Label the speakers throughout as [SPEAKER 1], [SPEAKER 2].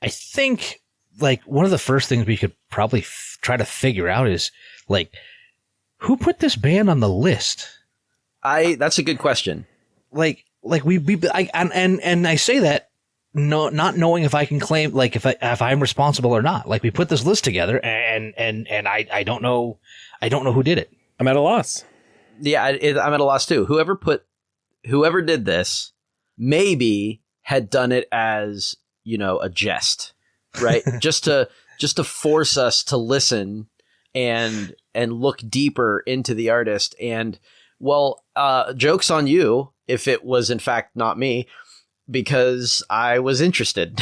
[SPEAKER 1] I think like one of the first things we could probably try to figure out is like, who put this band on the list?
[SPEAKER 2] That's a good question.
[SPEAKER 1] And I say that not knowing if I can claim, like if I'm responsible or not. Like we put this list together and I don't know who did it.
[SPEAKER 3] I'm at a loss.
[SPEAKER 2] Yeah, I'm at a loss too. Whoever did this maybe had done it as, a jest, right? just to force us to listen and look deeper into the artist. And well, joke's on you if it was in fact not me, because I was interested.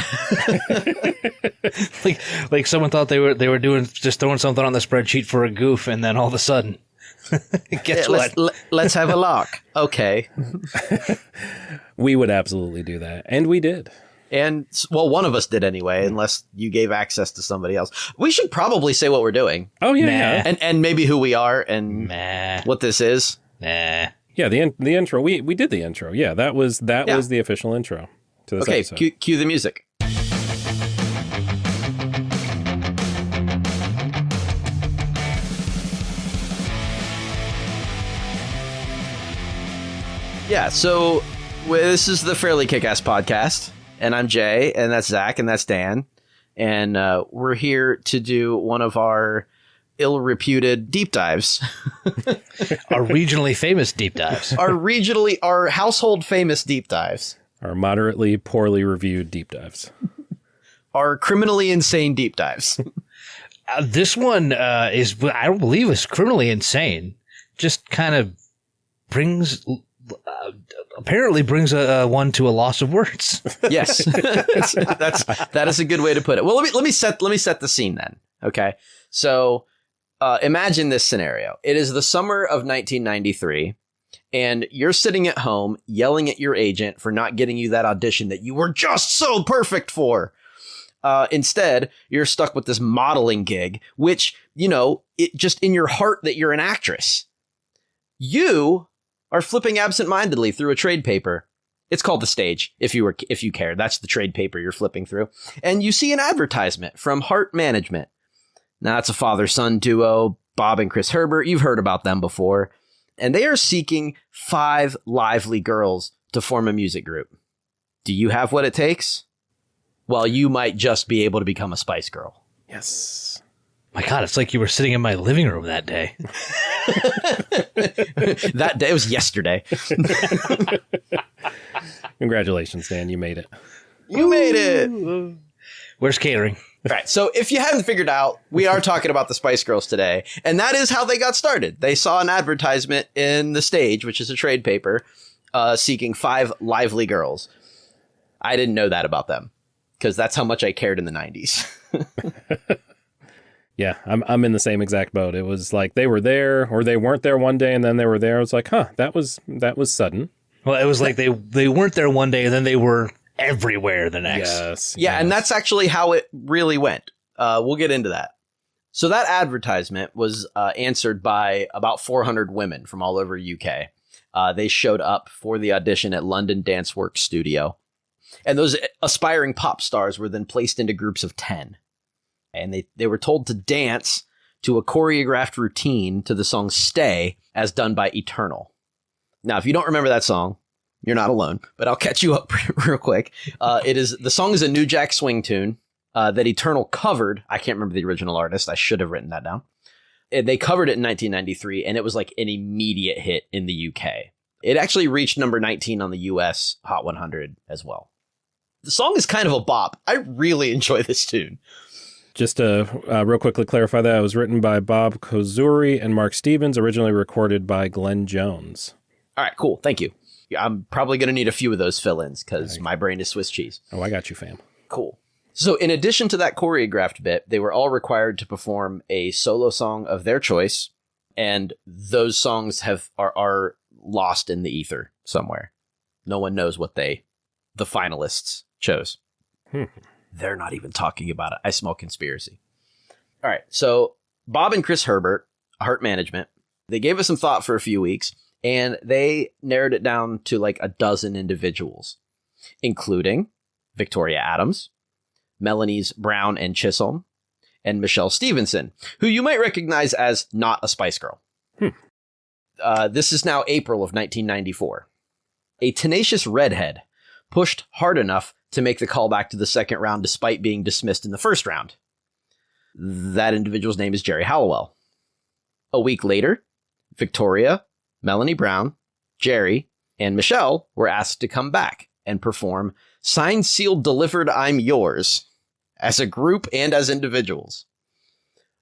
[SPEAKER 1] like someone thought they were doing just throwing something on the spreadsheet for a goof, and then all of a sudden, guess what?
[SPEAKER 2] Let's have a look. Okay.
[SPEAKER 3] We would absolutely do that, and we did.
[SPEAKER 2] And well, one of us did anyway, unless you gave access to somebody else. We should probably say what we're doing.
[SPEAKER 3] Oh yeah, yeah.
[SPEAKER 2] And maybe who we are and what this is.
[SPEAKER 1] Nah.
[SPEAKER 3] Yeah, the intro. We did the intro. Yeah, that was the official intro to this episode.
[SPEAKER 2] Okay, cue the music. Yeah, so this is the Fairly KickAss podcast, and I'm Jay, and that's Zach, and that's Dan, and we're here to do one of our ill-reputed deep dives.
[SPEAKER 1] Our regionally famous deep dives.
[SPEAKER 2] Our household famous deep dives.
[SPEAKER 3] Our moderately poorly reviewed deep dives.
[SPEAKER 2] Our criminally insane deep dives.
[SPEAKER 1] This one I don't believe is criminally insane. Just kind of apparently brings one to a loss of words.
[SPEAKER 2] Yes, that is a good way to put it. Well, let me set the scene then. Okay, so imagine this scenario. It is the summer of 1993, and you're sitting at home yelling at your agent for not getting you that audition that you were just so perfect for. Instead, you're stuck with this modeling gig, which it just in your heart that you're an actress. You are flipping absentmindedly through a trade paper. It's called The Stage, if you care. That's the trade paper you're flipping through. And you see an advertisement from Heart Management. Now, it's a father-son duo, Bob and Chris Herbert. You've heard about them before. And they are seeking 5 lively girls to form a music group. Do you have what it takes? Well, you might just be able to become a Spice Girl.
[SPEAKER 3] Yes.
[SPEAKER 1] My God, it's like you were sitting in my living room that day.
[SPEAKER 2] That day, it was yesterday.
[SPEAKER 3] Congratulations, Dan. You made it.
[SPEAKER 2] You made it.
[SPEAKER 1] Where's catering?
[SPEAKER 2] Right. So if you haven't figured out, we are talking about the Spice Girls today. And that is how they got started. They saw an advertisement in The Stage, which is a trade paper, seeking 5 lively girls. I didn't know that about them because that's how much I cared in the 90s.
[SPEAKER 3] Yeah, I'm in the same exact boat. It was like they were there or they weren't there one day and then they were there. I was like, that was sudden.
[SPEAKER 1] Well, it was like they weren't there one day and then they were everywhere the next.
[SPEAKER 3] Yes.
[SPEAKER 2] Yeah, yes. And that's actually how it really went. We'll get into that. So that advertisement was answered by about 400 women from all over UK. They showed up for the audition at London Dance Works Studio. And those aspiring pop stars were then placed into groups of 10. And they were told to dance to a choreographed routine to the song Stay, as done by Eternal. Now, if you don't remember that song, you're not alone, but I'll catch you up real quick. The song is a New Jack Swing tune that Eternal covered. I can't remember the original artist. I should have written that down. They covered it in 1993, and it was like an immediate hit in the UK. It actually reached number 19 on the US Hot 100 as well. The song is kind of a bop. I really enjoy this tune.
[SPEAKER 3] Just to real quickly clarify that, it was written by Bob Kozuri and Mark Stevens, originally recorded by Glenn Jones.
[SPEAKER 2] All right, cool. Thank you. I'm probably going to need a few of those fill-ins because my brain is Swiss cheese.
[SPEAKER 3] Oh, I got you, fam.
[SPEAKER 2] Cool. So in addition to that choreographed bit, they were all required to perform a solo song of their choice, and those songs are lost in the ether somewhere. No one knows what the finalists chose. They're not even talking about it. I smell conspiracy. All right. So Bob and Chris Herbert, Heart Management, they gave us some thought for a few weeks, and they narrowed it down to like a dozen individuals, including Victoria Adams, Melanie's Brown and Chisholm, and Michelle Stevenson, who you might recognize as not a Spice Girl. This is now April of 1994. A tenacious redhead pushed hard enough to make the callback to the second round despite being dismissed in the first round. That individual's name is Jerry Hallowell. A week later, Victoria, Melanie Brown, Jerry, and Michelle were asked to come back and perform Signed, Sealed, Delivered, I'm Yours as a group and as individuals.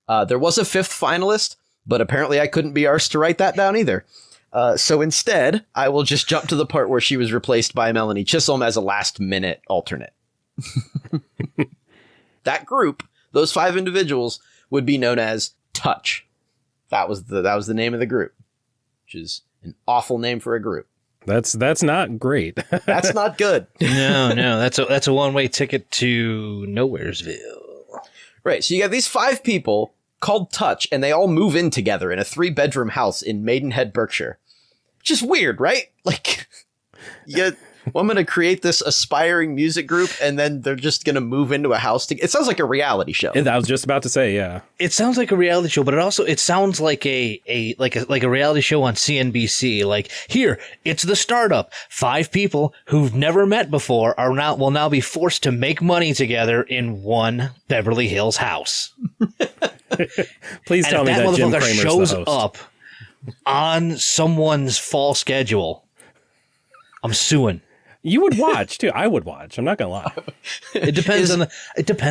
[SPEAKER 2] There was a fifth finalist, but apparently I couldn't be arsed to write that down either. So instead, I will just jump to the part where she was replaced by Melanie Chisholm as a last-minute alternate. That group, those 5 individuals, would be known as Touch. That was the name of the group, which is an awful name for a group.
[SPEAKER 3] That's not great.
[SPEAKER 2] That's not good.
[SPEAKER 1] No, that's a one-way ticket to Nowheresville.
[SPEAKER 2] Right, so you got these 5 people called Touch, and they all move in together in a 3-bedroom house in Maidenhead, Berkshire. Which is weird, right? Like, I'm going to create this aspiring music group, and then they're just going to move into a house. It sounds like a reality show.
[SPEAKER 3] I was just about to say, yeah.
[SPEAKER 1] It sounds like a reality show, but it sounds like a reality show on CNBC. Like, here, it's the startup. 5 people who've never met before will now be forced to make money together in one Beverly Hills house.
[SPEAKER 3] Please tell me that Jim Cramer's
[SPEAKER 1] shows
[SPEAKER 3] the host.
[SPEAKER 1] up on someone's fall schedule. I'm suing.
[SPEAKER 3] You would watch too. I would watch. I'm not gonna lie.
[SPEAKER 1] It depends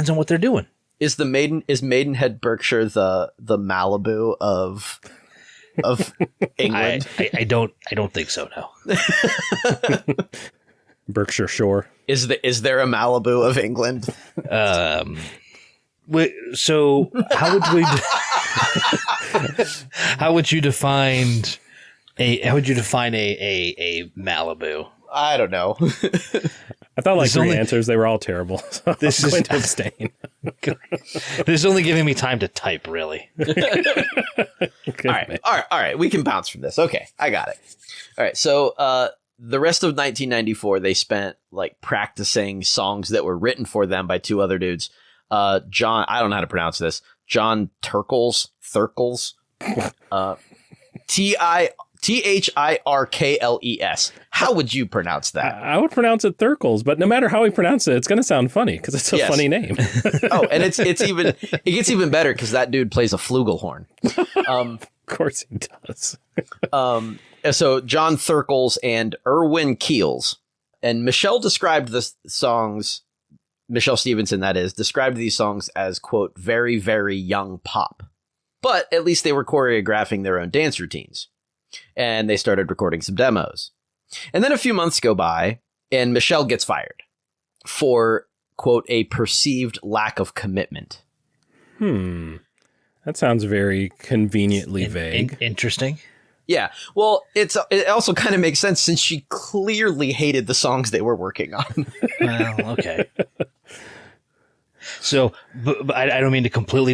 [SPEAKER 1] on what they're doing.
[SPEAKER 2] Is Maidenhead, Berkshire the Malibu of England?
[SPEAKER 1] I don't think so. No.
[SPEAKER 3] Berkshire Shore.
[SPEAKER 2] Is there a Malibu of England?
[SPEAKER 1] So how would you define a Malibu?
[SPEAKER 2] I don't know.
[SPEAKER 3] I thought like 3 answers. They were all terrible. So
[SPEAKER 1] this
[SPEAKER 3] I'm
[SPEAKER 1] is
[SPEAKER 3] going to abstain.
[SPEAKER 1] This is only giving me time to type, really.
[SPEAKER 2] All right. We can bounce from this. Okay, I got it. All right. So the rest of 1994, they spent like practicing songs that were written for them by 2 other dudes. John, I don't know how to pronounce this. John Thirkles, Thirkles. How would you pronounce that?
[SPEAKER 3] I would pronounce it Thirkles, but no matter how we pronounce it, it's going to sound funny because it's a funny name.
[SPEAKER 2] Oh, and it gets even better because that dude plays a flugelhorn.
[SPEAKER 3] Of course he does.
[SPEAKER 2] So John Thirkles and Irwin Keels, and Michelle described the songs. Michelle Stevenson, that is, described these songs as, quote, very, very young pop. But at least they were choreographing their own dance routines. And they started recording some demos. And then a few months go by, and Michelle gets fired for, quote, a perceived lack of commitment.
[SPEAKER 3] That sounds very conveniently vague.
[SPEAKER 1] Interesting.
[SPEAKER 2] Yeah. Well, it also kind of makes sense since she clearly hated the songs they were working on.
[SPEAKER 1] Well, okay. So, but I don't mean to completely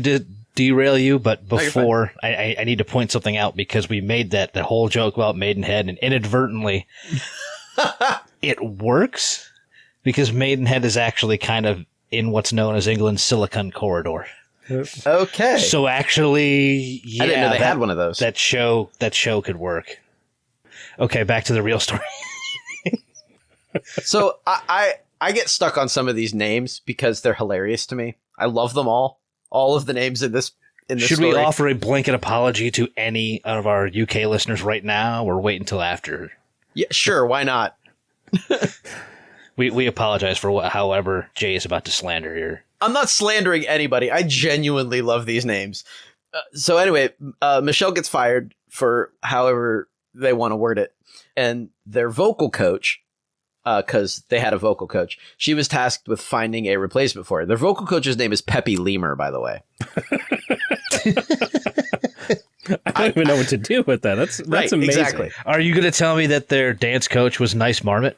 [SPEAKER 1] derail you, but before I need to point something out because we made that whole joke about Maidenhead, and inadvertently it works because Maidenhead is actually kind of in what's known as England's Silicon Corridor.
[SPEAKER 2] Okay.
[SPEAKER 1] So actually, yeah,
[SPEAKER 2] I didn't know they had one of those.
[SPEAKER 1] That show could work. Okay, back to the real story.
[SPEAKER 2] So I get stuck on some of these names because they're hilarious to me. I love them all of the names in this
[SPEAKER 1] Should
[SPEAKER 2] story.
[SPEAKER 1] we offer a blanket apology to any of our UK listeners right now, or wait until after?
[SPEAKER 2] Yeah, sure. Why not?
[SPEAKER 1] We apologize for however Jay is about to slander here.
[SPEAKER 2] I'm not slandering anybody. I genuinely love these names. So anyway, Michelle gets fired for however they want to word it. And their vocal coach, because they had a vocal coach, she was tasked with finding a replacement for her. Their vocal coach's name is Peppy Lemur, by the way.
[SPEAKER 3] I don't even know what to do with that. That's
[SPEAKER 2] right,
[SPEAKER 3] amazing.
[SPEAKER 2] Exactly.
[SPEAKER 1] Are you going to tell me that their dance coach was Nice Marmot?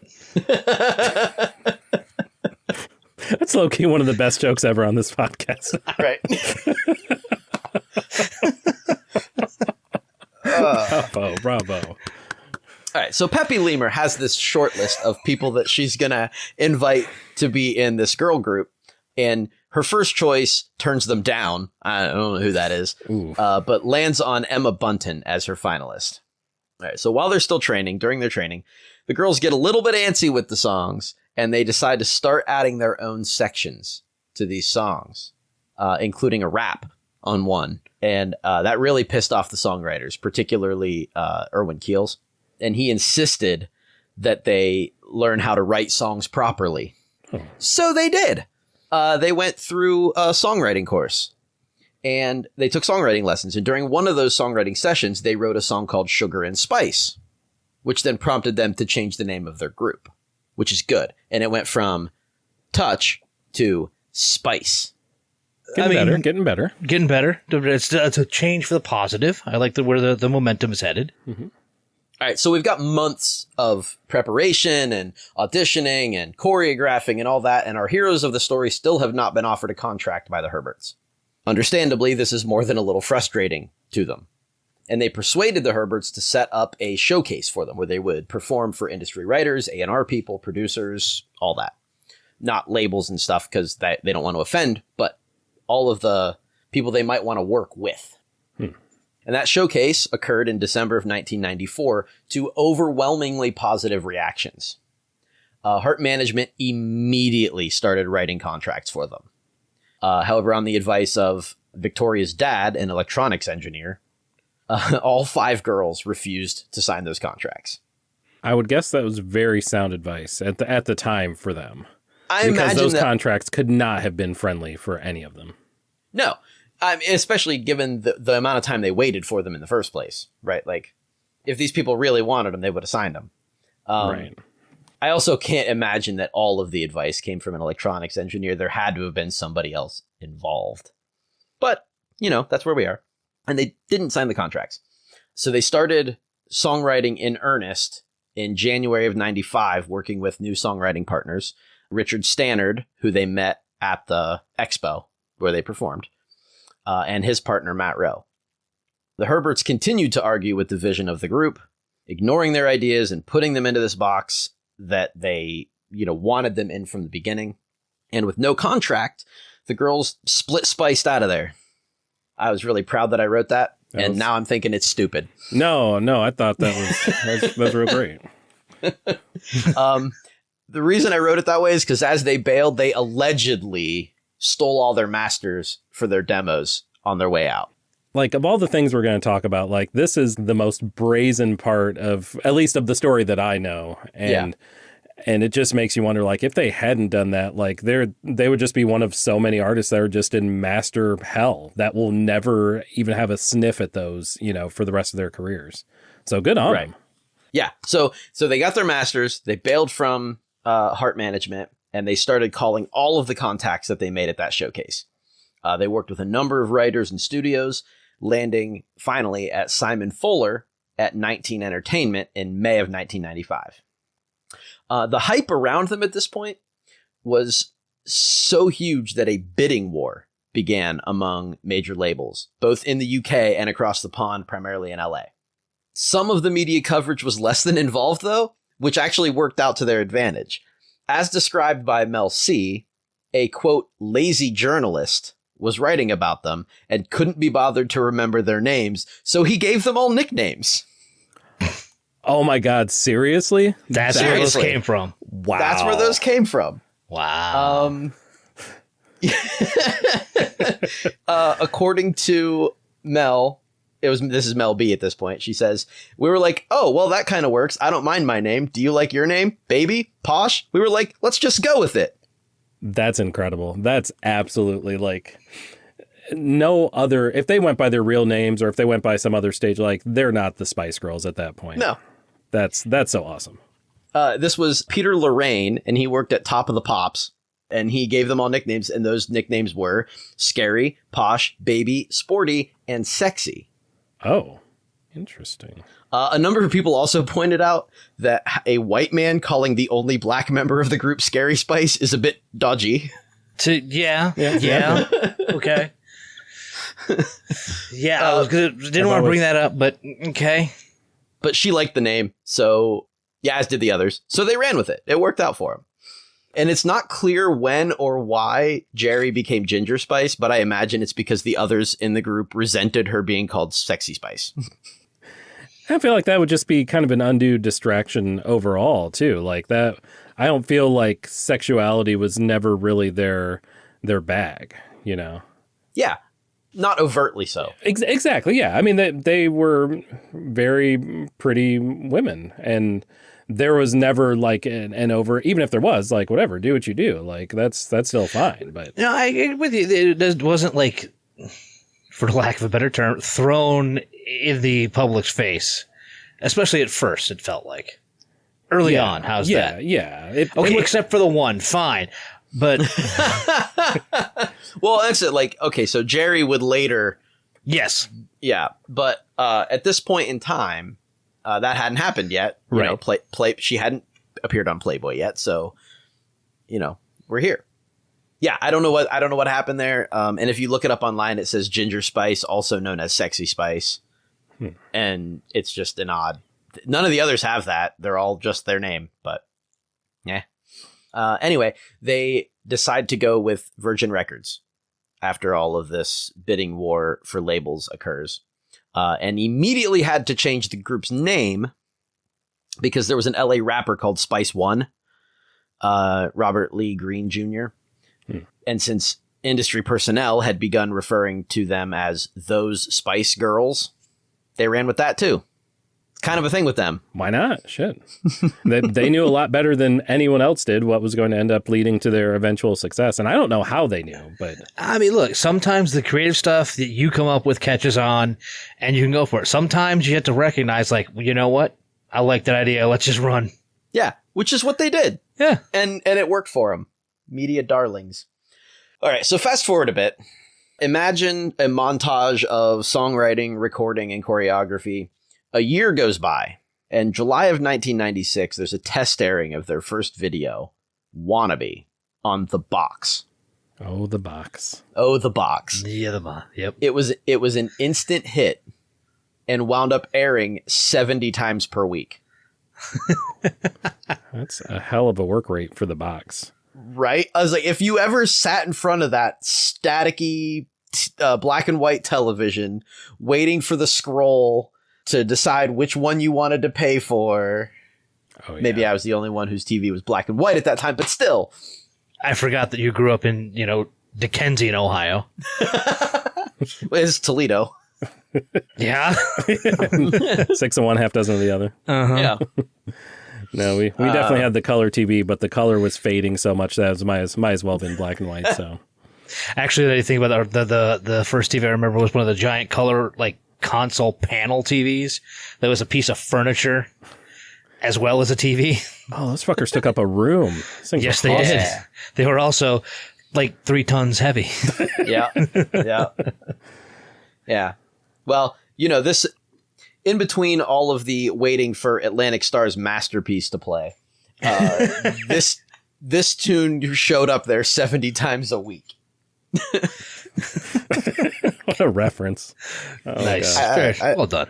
[SPEAKER 3] That's low-key one of the best jokes ever on this podcast.
[SPEAKER 2] Right.
[SPEAKER 3] Bravo.
[SPEAKER 2] All right, so Peppy Lemur has this short list of people that she's going to invite to be in this girl group. And her first choice turns them down. I don't know who that is, but lands on Emma Bunton as her finalist. All right, so while they're still training, during their training, the girls get a little bit antsy with the songs, and they decide to start adding their own sections to these songs, including a rap on one. And that really pissed off the songwriters, particularly Irwin Keels. And he insisted that they learn how to write songs properly. So they did. They went through a songwriting course, and they took songwriting lessons. And during one of those songwriting sessions, they wrote a song called Sugar and Spice, which then prompted them to change the name of their group, which is good. And it went from Touch to Spice.
[SPEAKER 3] Getting better.
[SPEAKER 1] It's a change for the positive. I like where the momentum is headed.
[SPEAKER 2] Mm-hmm. All right, so we've got months of preparation and auditioning and choreographing and all that, and our heroes of the story still have not been offered a contract by the Herberts. Understandably, this is more than a little frustrating to them. And they persuaded the Herberts to set up a showcase for them where they would perform for industry writers, A&R people, producers, all that. Not labels and stuff because they don't want to offend, but all of the people they might want to work with. And that showcase occurred in December of 1994 to overwhelmingly positive reactions. Heart Management immediately started writing contracts for them. However, on the advice of Victoria's dad, an electronics engineer, all 5 girls refused to sign those contracts.
[SPEAKER 3] I would guess that was very sound advice at the time for them.
[SPEAKER 2] I imagine
[SPEAKER 3] those contracts could not have been friendly for any of them.
[SPEAKER 2] No. Especially given the amount of time they waited for them in the first place, right? Like, if these people really wanted them, they would have signed them.
[SPEAKER 3] Right.
[SPEAKER 2] I also can't imagine that all of the advice came from an electronics engineer. There had to have been somebody else involved. But, that's where we are. And they didn't sign the contracts. So they started songwriting in earnest in January of 95, working with new songwriting partners, Richard Stannard, who they met at the expo where they performed, and his partner, Matt Rowe. The Herberts continued to argue with the vision of the group, ignoring their ideas and putting them into this box that they, wanted them in from the beginning. And with no contract, the girls split spiced out of there. I was really proud that I wrote that, and now I'm thinking it's stupid.
[SPEAKER 3] No, I thought that was real great.
[SPEAKER 2] The reason I wrote it that way is because as they bailed, they allegedly stole all their masters for their demos on their way out.
[SPEAKER 3] Like, of all the things we're going to talk about, like, this is the most brazen part of, at least of the story that I know. And it just makes you wonder, like, if they hadn't done that, like, they would just be one of so many artists that are just in master hell that will never even have a sniff at those, for the rest of their careers. So good on them.
[SPEAKER 2] Yeah. So they got their masters, they bailed from Heart Management, and they started calling all of the contacts that they made at that showcase. They worked with a number of writers and studios, landing finally at Simon Fuller at 19 Entertainment in May of 1995. The hype around them at this point was so huge that a bidding war began among major labels, both in the UK and across the pond, primarily in LA. Some of the media coverage was less than involved, though, which actually worked out to their advantage. As described by Mel C., a, quote, lazy journalist was writing about them and couldn't be bothered to remember their names, so he gave them all nicknames.
[SPEAKER 3] Oh my God, seriously?
[SPEAKER 1] That's where those came from.
[SPEAKER 3] Wow.
[SPEAKER 2] That's where those came from.
[SPEAKER 1] Wow.
[SPEAKER 2] According to Mel, this is Mel B at this point. She says, we were like, oh, well, that kind of works. I don't mind my name. Do you like your name? Baby? Posh? We were like, let's just go with it.
[SPEAKER 3] That's incredible. That's absolutely like no other. If they went by their real names or if they went by some other stage, like they're not the Spice Girls at that point.
[SPEAKER 2] No.
[SPEAKER 3] That's so awesome.
[SPEAKER 2] This was Peter Lorraine, and he worked at Top of the Pops, and he gave them all nicknames, and those nicknames were Scary, Posh, Baby, Sporty, and Sexy.
[SPEAKER 3] Oh, interesting.
[SPEAKER 2] A number of people also pointed out that a white man calling the only black member of the group Scary Spice is a bit dodgy.
[SPEAKER 1] Yeah. Okay. Yeah, I didn't want to bring that up, but okay.
[SPEAKER 2] But she liked the name, so yeah, as did the others. So they ran with it. It worked out for them. And it's not clear when or why Jerry became Ginger Spice, but I imagine it's because the others in the group resented her being called Sexy Spice.
[SPEAKER 3] I feel like that would just be kind of an undue distraction overall, too. Like that, I don't feel like sexuality was never really their bag, you know?
[SPEAKER 2] Yeah, not overtly so.
[SPEAKER 3] Exactly, yeah. I mean, they were very pretty women, and there was never like an over, even if there was, like, whatever, do what you do. Like, that's still fine, but...
[SPEAKER 1] No, I agree with you. It wasn't like, for lack of a better term, thrown in the public's face. Especially at first, it felt like. Early on, how's that?
[SPEAKER 3] Yeah.
[SPEAKER 1] Okay, except for the one, fine. But...
[SPEAKER 2] Well, that's it. Like, okay, so Jerry would later...
[SPEAKER 1] Yes.
[SPEAKER 2] Yeah, but at this point in time... that hadn't happened yet. You
[SPEAKER 1] right.
[SPEAKER 2] know, she hadn't appeared on Playboy yet, so you know, we're here. Yeah, I don't know what happened there. And if you look it up online, it says Ginger Spice, also known as Sexy Spice. And it's just an odd. None of the others have that. They're all just their name, but yeah. Anyway, they decide to go with Virgin Records after all of this bidding war for labels occurs. And immediately had to change the group's name because there was an LA rapper called Spice One, Robert Lee Green Jr. And since industry personnel had begun referring to them as those Spice Girls, they ran with that too. Kind of a thing with them.
[SPEAKER 3] Why not? Shit. They knew a lot better than anyone else did what was going to end up leading to their eventual success. And I don't know how they knew, but...
[SPEAKER 1] I mean, look, sometimes the creative stuff that you come up with catches on and you can go for it. Sometimes you have to recognize, like, well, you know what? I like that idea. Let's just run.
[SPEAKER 2] Yeah, which is what they did.
[SPEAKER 1] Yeah.
[SPEAKER 2] And it worked for them. Media darlings. All right, so fast forward a bit. Imagine a montage of songwriting, recording, and choreography. A year goes by, and July of 1996, there's a test airing of their first video, Wannabe, on The Box.
[SPEAKER 3] Oh, The Box.
[SPEAKER 2] Oh, The Box.
[SPEAKER 1] Yeah, the box. Yep.
[SPEAKER 2] It was an instant hit and wound up airing 70 times per week.
[SPEAKER 3] That's a hell of a work rate for The Box.
[SPEAKER 2] Right? I was like, if you ever sat in front of that staticky black and white television, waiting for the scroll to decide which one you wanted to pay for. Oh, yeah. Maybe I was the only one whose TV was black and white at that time, but still.
[SPEAKER 1] I forgot that you grew up in, Dickensian, Ohio.
[SPEAKER 2] It's Toledo.
[SPEAKER 1] Yeah.
[SPEAKER 3] 6 of one, half dozen of the other.
[SPEAKER 1] Uh-huh.
[SPEAKER 2] Yeah.
[SPEAKER 3] No, we definitely had the color TV, but the color was fading so much that it might as well have been black and white. So,
[SPEAKER 1] actually, the thing about the first TV I remember was one of the giant color, like, console panel TVs that was a piece of furniture as well as a TV.
[SPEAKER 3] Oh, those fuckers took up a room.
[SPEAKER 1] Yes, they did. They were also like 3 tons heavy.
[SPEAKER 2] Yeah. Well, this in between all of the waiting for Atlantic Star's masterpiece to play, this tune showed up there 70 times a week.
[SPEAKER 3] What a reference. Oh,
[SPEAKER 1] nice. Well done.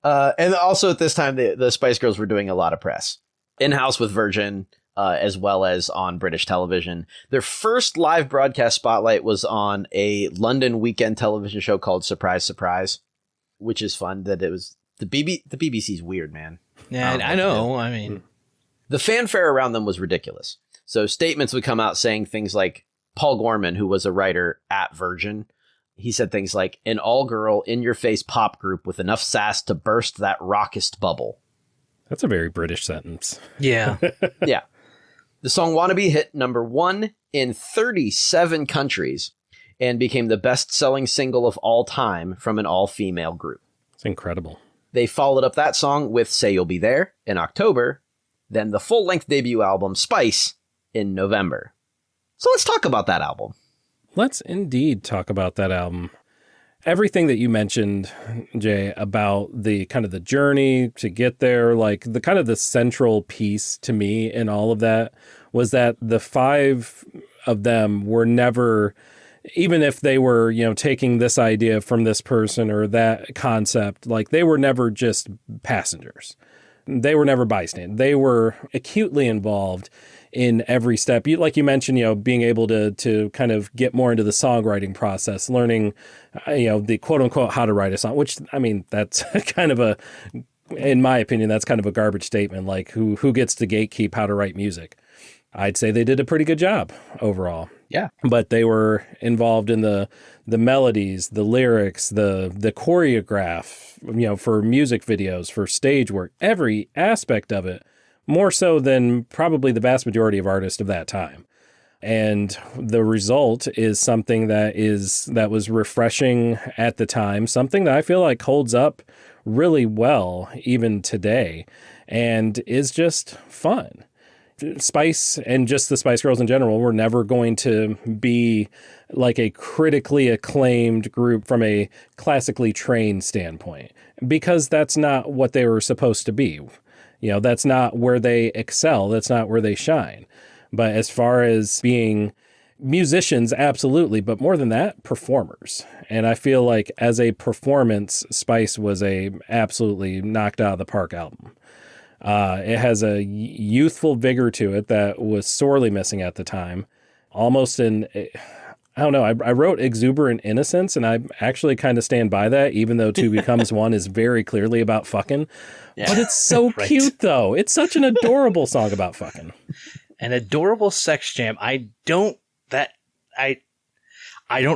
[SPEAKER 2] And also at this time, the Spice Girls were doing a lot of press in-house with Virgin, as well as on British television. Their first live broadcast spotlight was on a London weekend television show called Surprise, Surprise, which is fun. That it was the BBC's weird, man.
[SPEAKER 1] Yeah, I know. I mean,
[SPEAKER 2] the fanfare around them was ridiculous. So statements would come out saying things like, Paul Gorman, who was a writer at Virgin, he said things like, an all-girl, in-your-face pop group with enough sass to burst that rockist bubble.
[SPEAKER 3] That's a very British sentence.
[SPEAKER 1] Yeah.
[SPEAKER 2] Yeah. The song Wannabe hit number 1 in 37 countries and became the best-selling single of all time from an all-female group.
[SPEAKER 3] It's incredible.
[SPEAKER 2] They followed up that song with Say You'll Be There in October, then the full-length debut album Spice in November. So let's talk about that album.
[SPEAKER 3] Let's indeed talk about that album. Everything that you mentioned, Jay, about the kind of the journey to get there, like the kind of the central piece to me in all of that was that the 5 of them were never, even if they were, taking this idea from this person or that concept, like they were never just passengers. they were never bystand. They were acutely involved in every step. Like you mentioned, being able to kind of get more into the songwriting process, learning, the quote unquote how to write a song, which, I mean, that's kind of in my opinion, that's kind of a garbage statement. Like who gets to gatekeep how to write music? I'd say they did a pretty good job overall.
[SPEAKER 2] Yeah.
[SPEAKER 3] But they were involved in the melodies, the lyrics, the choreograph, for music videos, for stage work, every aspect of it, more so than probably the vast majority of artists of that time. And the result is something that was refreshing at the time, something that I feel like holds up really well even today and is just fun. Spice and just the Spice Girls in general were never going to be like a critically acclaimed group from a classically trained standpoint, because that's not what they were supposed to be. That's not where they excel. That's not where they shine. But as far as being musicians, absolutely. But more than that, performers. And I feel like as a performance, Spice was a absolutely knocked out of the park album. It has a youthful vigor to it that was sorely missing at the time. Almost I don't know. I wrote exuberant innocence, and I actually kind of stand by that, even though Two Becomes One is very clearly about fucking. Yeah. But it's so right. Cute, though. It's such an adorable song about fucking.
[SPEAKER 1] An adorable sex jam. I don't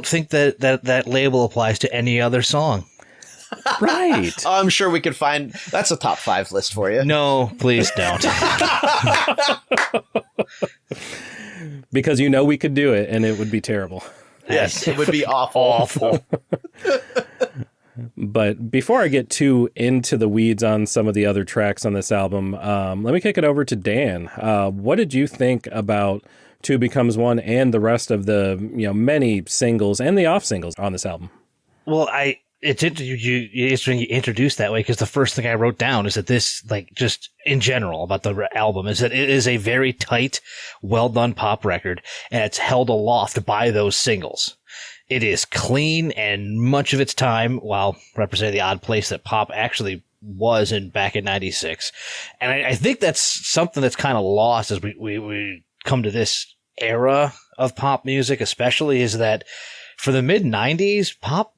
[SPEAKER 1] think that label applies to any other song.
[SPEAKER 3] Right.
[SPEAKER 2] I'm sure we could find that's a top 5 list for you.
[SPEAKER 1] No, please don't.
[SPEAKER 3] Because we could do it and it would be terrible.
[SPEAKER 2] Yes, it would be awful.
[SPEAKER 3] But before I get too into the weeds on some of the other tracks on this album, let me kick it over to Dan. What did you think about Two Becomes One and the rest of the many singles and the off singles on this album?
[SPEAKER 1] Well, it's interesting you introduced that way, because the first thing I wrote down is that this, like, just in general about the album, is that it is a very tight, well done pop record, and it's held aloft by those singles. It is clean, and much of its time, while representing the odd place that pop actually was back in '96. And I think that's something that's kind of lost as we come to this era of pop music, especially, is that for the mid '90s, pop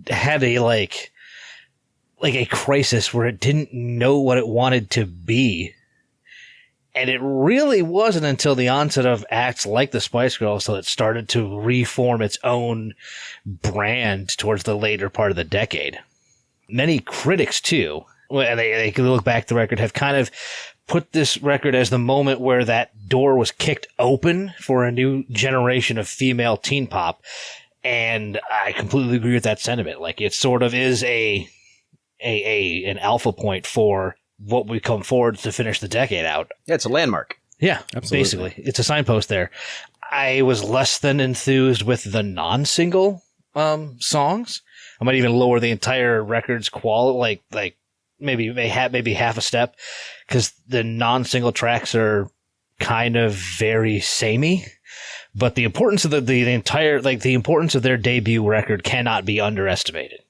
[SPEAKER 1] had a a crisis where it didn't know what it wanted to be. And it really wasn't until the onset of acts like the Spice Girls that it started to reform its own brand towards the later part of the decade. Many critics, too, and they can look back at the record, have kind of put this record as the moment where that door was kicked open for a new generation of female teen pop. And I completely agree with that sentiment. Like, it sort of is an alpha point for what we come forward to finish the decade out.
[SPEAKER 2] Yeah, it's a landmark.
[SPEAKER 1] Yeah, absolutely. Basically. It's a signpost there. I was less than enthused with the non-single songs. I might even lower the entire record's quality, like maybe half a step, because the non-single tracks are kind of very samey. But the importance of the importance of their debut record cannot be underestimated.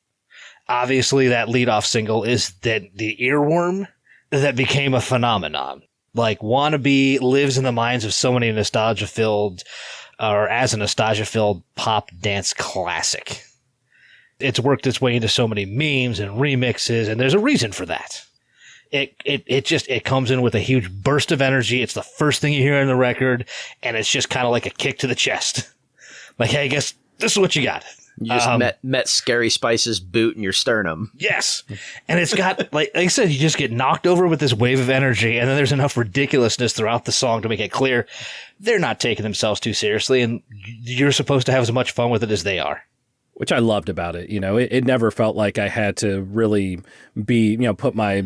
[SPEAKER 1] Obviously, that leadoff single is the earworm that became a phenomenon. Like, Wannabe lives in the minds of so many as a nostalgia-filled pop dance classic. It's worked its way into so many memes and remixes, and there's a reason for that. It comes in with a huge burst of energy. It's the first thing you hear in the record, and it's just kind of like a kick to the chest. Like, hey, I guess this is what you got.
[SPEAKER 2] You just met Scary Spice's boot in your sternum.
[SPEAKER 1] Yes. And it's got, like I said, you just get knocked over with this wave of energy, and then there's enough ridiculousness throughout the song to make it clear they're not taking themselves too seriously, and you're supposed to have as much fun with it as they are.
[SPEAKER 3] Which I loved about it. It never felt like I had to really put my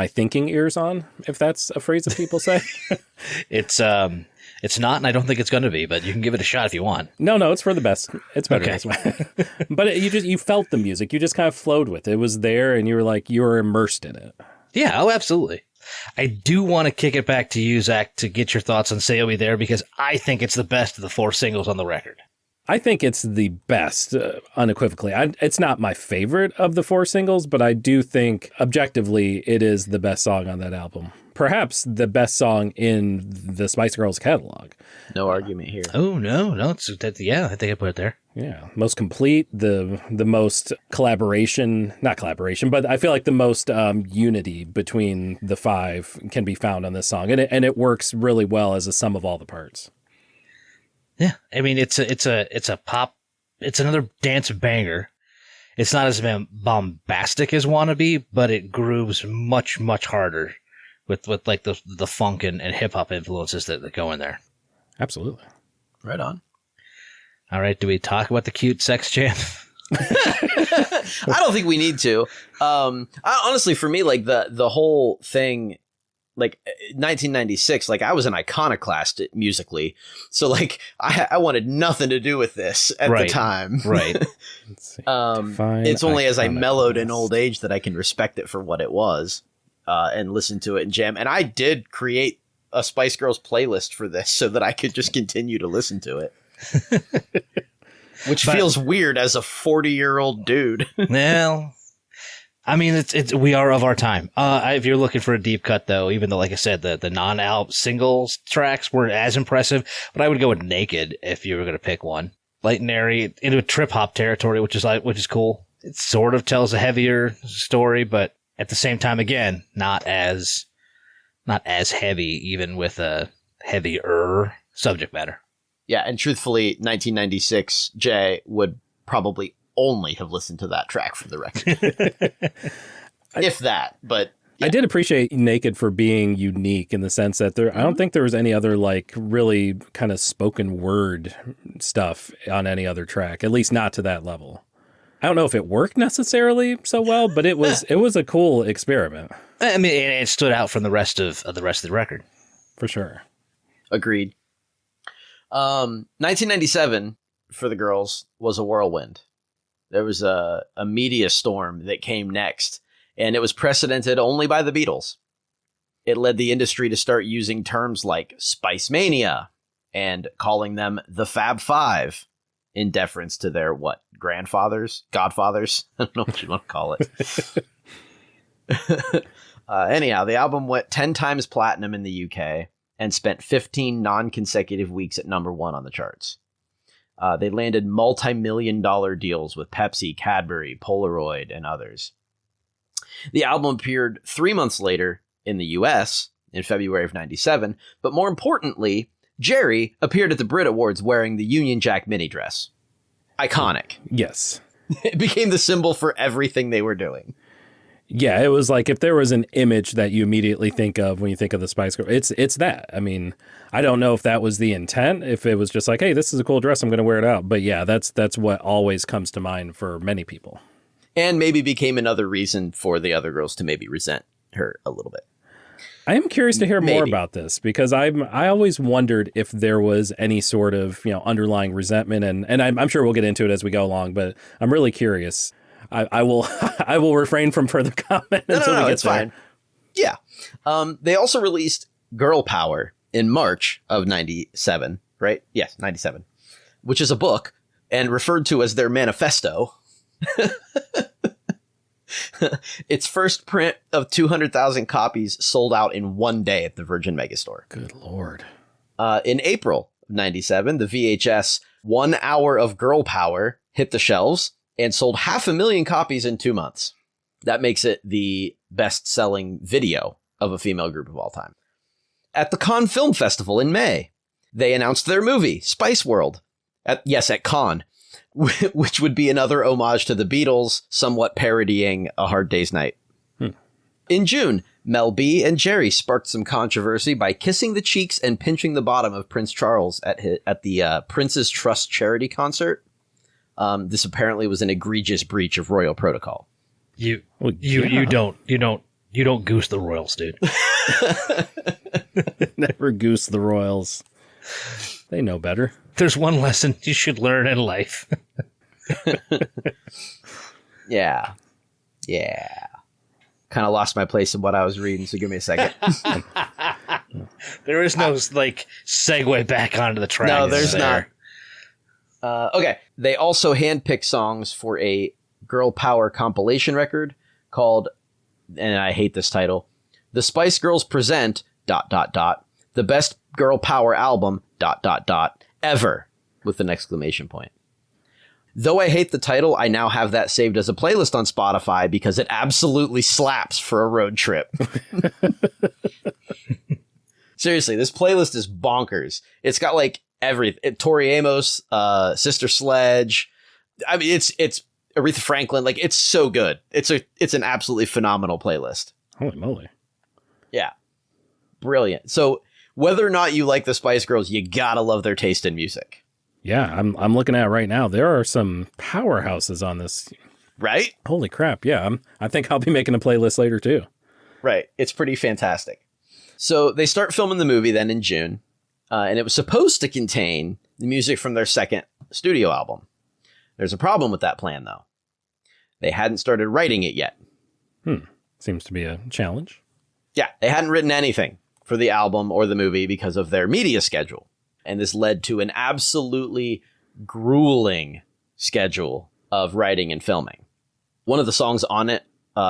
[SPEAKER 3] thinking ears on, if that's a phrase that people say.
[SPEAKER 1] It's not, and I don't think it's going to be, but you can give it a shot if you want.
[SPEAKER 3] No, it's for the best. It's better this way. But you felt the music. You just kind of flowed with it. It was there, and you were immersed in it.
[SPEAKER 1] Yeah, oh, absolutely. I do want to kick it back to you, Zach, to get your thoughts on Say You'll Be There, because I think it's the best of the 4 singles on the record.
[SPEAKER 3] I think it's the best, unequivocally. It's not my favorite of the 4 singles, but I do think objectively it is the best song on that album. Perhaps the best song in the Spice Girls catalog.
[SPEAKER 2] No argument here.
[SPEAKER 1] Oh, no. I think I put it there.
[SPEAKER 3] Yeah, most complete, the most collaboration, not collaboration, but I feel like the most unity between the 5 can be found on this song. And it works really well as a sum of all the parts.
[SPEAKER 1] Yeah, I mean it's a pop. It's another dance banger. It's not as bombastic as Wannabe, but it grooves much harder with like the funk and hip hop influences that go in there.
[SPEAKER 3] Absolutely,
[SPEAKER 2] right on.
[SPEAKER 1] All right, do we talk about the cute sex jam?
[SPEAKER 2] I don't think we need to. Honestly, for me, like the whole thing. Like 1996, like I was an iconoclast musically, so like I wanted nothing to do with this at the time.
[SPEAKER 1] Right.
[SPEAKER 2] It's only as I mellowed in old age that I can respect it for what it was, and listen to it and jam. And I did create a Spice Girls playlist for this so that I could just continue to listen to it, which feels weird as a 40-year-old dude.
[SPEAKER 1] Well. I mean, we are of our time. If you're looking for a deep cut, though, even though, like I said, the non-album singles tracks weren't as impressive, but I would go with Naked if you were going to pick one. Light and airy into a trip hop territory, which is cool. It sort of tells a heavier story, but at the same time, again, not as heavy, even with a heavier subject matter.
[SPEAKER 2] Yeah, and truthfully, 1996, Jay would probably only have listened to that track for the record. If that, but yeah.
[SPEAKER 3] I did appreciate Naked for being unique in the sense that I don't think there was any other like really kind of spoken word stuff on any other track, at least not to that level. I don't know if it worked necessarily so well, but it was a cool experiment.
[SPEAKER 1] I mean, it stood out from the rest of the record.
[SPEAKER 3] For sure.
[SPEAKER 2] Agreed. 1997 for the girls was a whirlwind. There was a media storm that came next, and it was precedented only by the Beatles. It led the industry to start using terms like Spice Mania and calling them the Fab Five in deference to their, godfathers? I don't know what you want to call it. Anyhow, the album went 10 times platinum in the UK and spent 15 non-consecutive weeks at number 1 on the charts. They landed multi-million-dollar deals with Pepsi, Cadbury, Polaroid, and others. The album appeared 3 months later in the US in February of 97, but more importantly, Jerry appeared at the Brit Awards wearing the Union Jack mini dress. Iconic.
[SPEAKER 3] Yes.
[SPEAKER 2] It became the symbol for everything they were doing.
[SPEAKER 3] Yeah, it was like if there was an image that you immediately think of when you think of the Spice Girls, it's that. I mean, I don't know if that was the intent, if it was just like, hey, this is a cool dress, I'm going to wear it out. But yeah, that's what always comes to mind for many people.
[SPEAKER 2] And maybe became another reason for the other girls to maybe resent her a little bit.
[SPEAKER 3] I am curious to hear more about this because I always wondered if there was any sort of underlying resentment, and I'm sure we'll get into it as we go along. But I'm really curious. I will refrain from further comment until we get
[SPEAKER 2] it's
[SPEAKER 3] there.
[SPEAKER 2] Fine. Yeah. They also released Girl Power in March of 97, right? Yes, 97, which is a book and referred to as their manifesto. Its first print of 200,000 copies sold out in one day at the Virgin Megastore.
[SPEAKER 3] Good Lord.
[SPEAKER 2] In April of 97, the VHS 1 Hour of Girl Power hit the shelves and sold 500,000 copies in 2 months. That makes it the best-selling video of a female group of all time. At the Cannes Film Festival in May, they announced their movie, Spice World. At Cannes, which would be another homage to the Beatles, somewhat parodying A Hard Day's Night. In June, Mel B and Jerry sparked some controversy by kissing the cheeks and pinching the bottom of Prince Charles at the Prince's Trust charity concert. This apparently was an egregious breach of royal protocol.
[SPEAKER 1] You don't goose the royals, dude.
[SPEAKER 3] Never goose the royals. They know better.
[SPEAKER 1] There's one lesson you should learn in life.
[SPEAKER 2] Yeah. Kind of lost my place in what I was reading, so give me a second.
[SPEAKER 1] There is no segue back onto the track.
[SPEAKER 2] No, there's not. Okay. They also handpicked songs for a girl power compilation record called, and I hate this title, The Spice Girls Present ... The Best Girl Power Album ... ever, with an exclamation point. Though I hate the title, I now have that saved as a playlist on Spotify because it absolutely slaps for a road trip. Seriously, this playlist is bonkers. It's got like everything. Tori Amos, Sister Sledge. I mean, it's Aretha Franklin. Like, it's so good. It's an absolutely phenomenal playlist.
[SPEAKER 3] Holy moly.
[SPEAKER 2] Yeah. Brilliant. So whether or not you like the Spice Girls, you gotta love their taste in music.
[SPEAKER 3] Yeah, I'm looking at it right now. There are some powerhouses on this.
[SPEAKER 2] Right?
[SPEAKER 3] Holy crap. Yeah, I think I'll be making a playlist later too.
[SPEAKER 2] Right. It's pretty fantastic. So they start filming the movie then in June, and it was supposed to contain the music from their second studio album. There's a problem with that plan, though. They hadn't started writing it yet.
[SPEAKER 3] Seems to be a challenge.
[SPEAKER 2] Yeah, they hadn't written anything for the album or the movie because of their media schedule. And this led to an absolutely grueling schedule of writing and filming. One of the songs on it,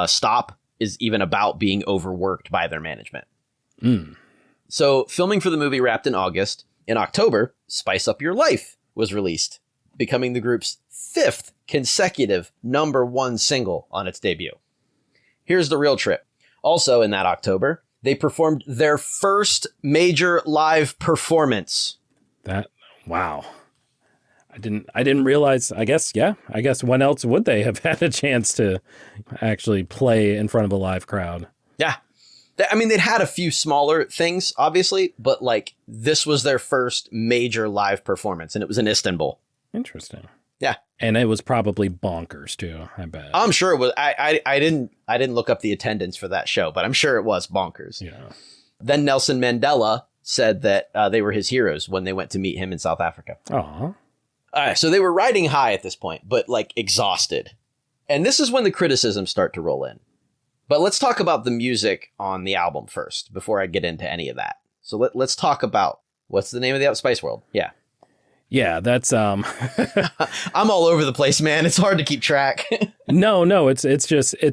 [SPEAKER 2] Stop, is even about being overworked by their management. So filming for the movie wrapped in August. In October, Spice Up Your Life was released, becoming the group's 5th consecutive #1 single on its debut. Here's the real trip. Also in that October, they performed their first major live performance.
[SPEAKER 3] Wow. I didn't realize, I guess when else would they have had a chance to actually play in front of a live crowd?
[SPEAKER 2] Yeah. I mean, they'd had a few smaller things, obviously, but like this was their first major live performance, and it was in Istanbul.
[SPEAKER 3] Interesting.
[SPEAKER 2] Yeah.
[SPEAKER 3] And it was probably bonkers too, I bet.
[SPEAKER 2] I'm sure it was. I didn't look up the attendance for that show, but I'm sure it was bonkers.
[SPEAKER 3] Yeah.
[SPEAKER 2] Then Nelson Mandela said that they were his heroes when they went to meet him in South Africa.
[SPEAKER 3] Aw.
[SPEAKER 2] All right, so they were riding high at this point, but like exhausted. And this is when the criticisms start to roll in. But let's talk about the music on the album first, before I get into any of that. So let's talk about, what's the name of the Spice World? Yeah.
[SPEAKER 3] Yeah, that's
[SPEAKER 2] I'm all over the place, man. It's hard to keep track.
[SPEAKER 3] No, it's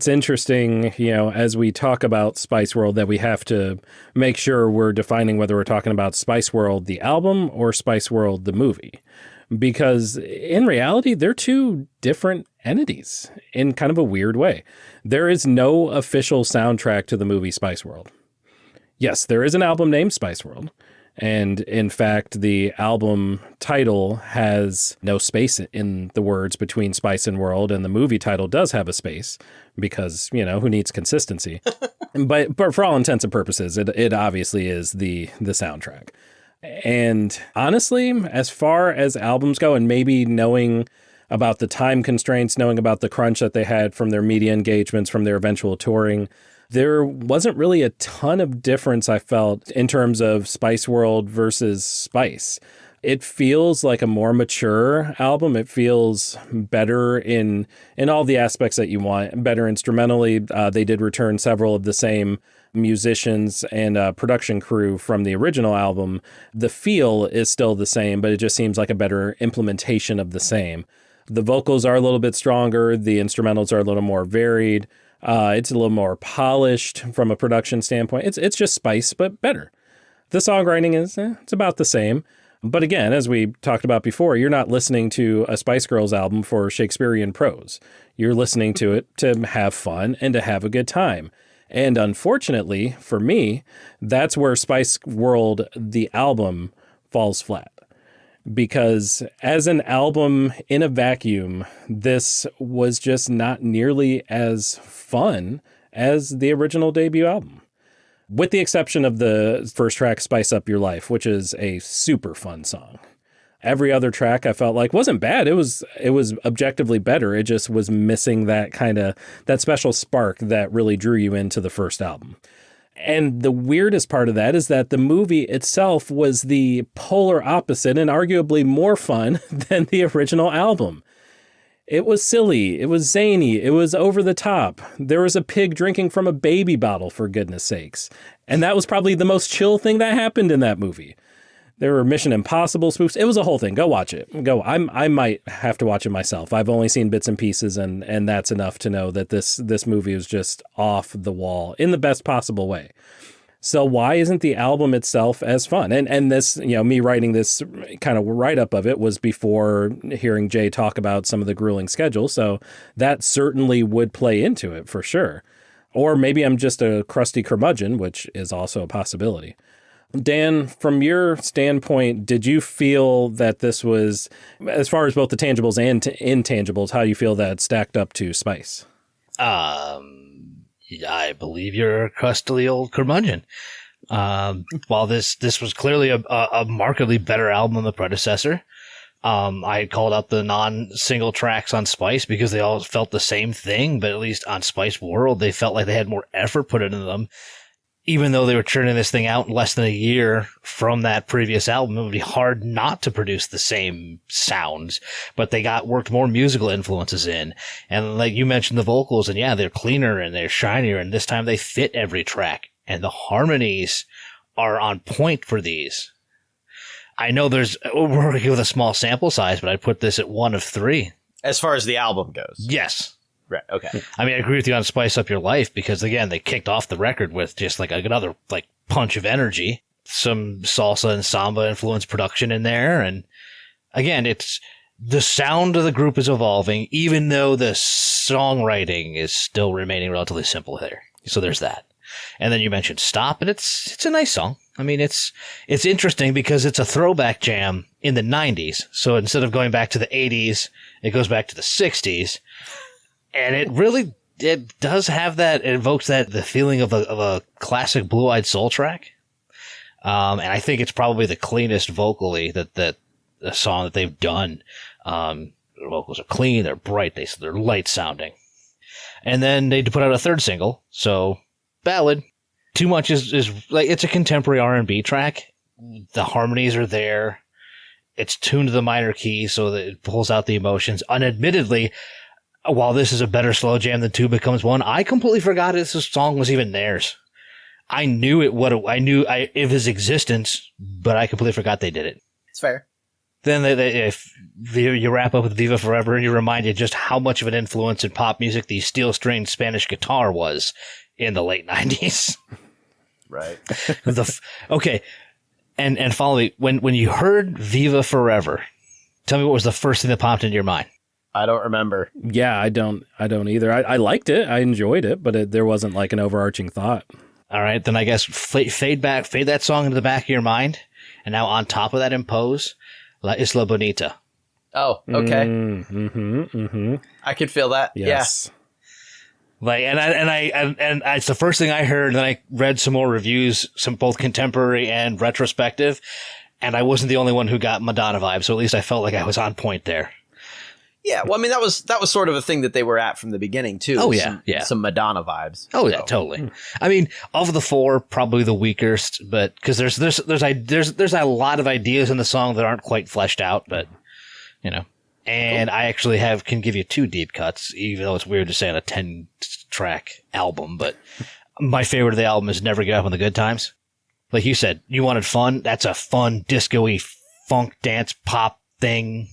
[SPEAKER 3] interesting, as we talk about Spice World, that we have to make sure we're defining whether we're talking about Spice World the album or Spice World the movie. Because in reality, they're two different entities in kind of a weird way. There is no official soundtrack to the movie Spice World. Yes, there is an album named Spice World. And in fact, the album title has no space in the words between Spice and World, and the movie title does have a space because, who needs consistency? but for all intents and purposes, it obviously is the soundtrack. And honestly, as far as albums go, and maybe knowing about the time constraints, knowing about the crunch that they had from their media engagements, from their eventual touring, there wasn't really a ton of difference, I felt, in terms of Spice World versus Spice. It feels like a more mature album. It feels better in all the aspects that you want. Better instrumentally. They did return several of the same musicians and production crew from the original album. The feel is still the same, but it just seems like a better implementation of the same. The vocals are a little bit stronger. The instrumentals are a little more varied. It's a little more polished from a production standpoint. It's just Spice, but better. The songwriting is it's about the same. But again, as we talked about before, you're not listening to a Spice Girls album for Shakespearean prose. You're listening to it to have fun and to have a good time. And unfortunately, for me, that's where Spice World, the album, falls flat. Because as an album in a vacuum, this was just not nearly as fun as the original debut album. With the exception of the first track, Spice Up Your Life, which is a super fun song. Every other track I felt like wasn't bad. It was objectively better. It just was missing that special spark that really drew you into the first album. And the weirdest part of that is that the movie itself was the polar opposite and arguably more fun than the original album. It was silly. It was zany. It was over the top. There was a pig drinking from a baby bottle, for goodness sakes. And that was probably the most chill thing that happened in that movie. There were Mission Impossible spoofs. It was a whole thing. Go watch it. I might have to watch it myself. I've only seen bits and pieces, and that's enough to know that this movie was just off the wall in the best possible way. So why isn't the album itself as fun? And this, me writing this kind of write-up of it was before hearing Jay talk about some of the grueling schedule. So that certainly would play into it for sure. Or maybe I'm just a crusty curmudgeon, which is also a possibility. Dan, from your standpoint, did you feel that this was, as far as both the tangibles and intangibles, how you feel that stacked up to Spice?
[SPEAKER 1] I believe you're a crustily old curmudgeon. While this was clearly a markedly better album than the predecessor, I called out the non-single tracks on Spice because they all felt the same thing, but at least on Spice World, they felt like they had more effort put into them. Even though they were churning this thing out in less than a year from that previous album, it would be hard not to produce the same sounds, but they worked more musical influences in. And like you mentioned the vocals, and yeah, they're cleaner and they're shinier, and this time they fit every track. And the harmonies are on point for these. I know we're working with a small sample size, but I'd put this at 1 of 3.
[SPEAKER 2] As far as the album goes.
[SPEAKER 1] Yes.
[SPEAKER 2] Right. Okay.
[SPEAKER 1] I mean, I agree with you on Spice Up Your Life because, again, they kicked off the record with just like another like punch of energy, some salsa and samba influenced production in there. And again, it's the sound of the group is evolving, even though the songwriting is still remaining relatively simple there. So there's that. And then you mentioned Stop, and it's a nice song. I mean, it's interesting because it's a throwback jam in the 90s. So instead of going back to the 80s, it goes back to the 60s. And it does have that, it evokes the feeling of a classic Blue-Eyed Soul track. And I think it's probably the cleanest vocally that the song that they've done. The vocals are clean, they're bright, they're light sounding. And then they put out a third single, so ballad. Too Much is like, it's a contemporary R&B track. The harmonies are there. It's tuned to the minor key so that it pulls out the emotions. Unadmittedly, while this is a better slow jam than Two Becomes One, I completely forgot this song was even theirs. I knew of his existence, but I completely forgot they did it.
[SPEAKER 2] It's fair.
[SPEAKER 1] Then if you wrap up with Viva Forever and you're reminded just how much of an influence in pop music the steel-stringed Spanish guitar was in the late 90s.
[SPEAKER 2] Right.
[SPEAKER 1] Okay. And follow me. When you heard Viva Forever, tell me what was the first thing that popped into your mind?
[SPEAKER 2] I don't remember.
[SPEAKER 3] Yeah, I don't either. I liked it. I enjoyed it, but there wasn't like an overarching thought.
[SPEAKER 1] All right, then I guess fade that song into the back of your mind, and now on top of that impose La Isla Bonita.
[SPEAKER 2] Oh, okay. I could feel that.
[SPEAKER 3] Yes.
[SPEAKER 1] Yeah. Like, and it's the first thing I heard. And then I read some more reviews, some both contemporary and retrospective, and I wasn't the only one who got Madonna vibes. So at least I felt like I was on point there.
[SPEAKER 2] Yeah, well, I mean, that was sort of a thing that they were at from the beginning too.
[SPEAKER 1] Oh yeah,
[SPEAKER 2] some Madonna vibes.
[SPEAKER 1] Oh yeah, totally. I mean, of the 4, probably the weakest, but because there's a lot of ideas in the song that aren't quite fleshed out, but and cool. I actually can give you 2 deep cuts, even though it's weird to say on a 10-track album. But my favorite of the album is Never Give Up on the Good Times. Like you said, you wanted fun. That's a fun disco-y funk dance pop thing.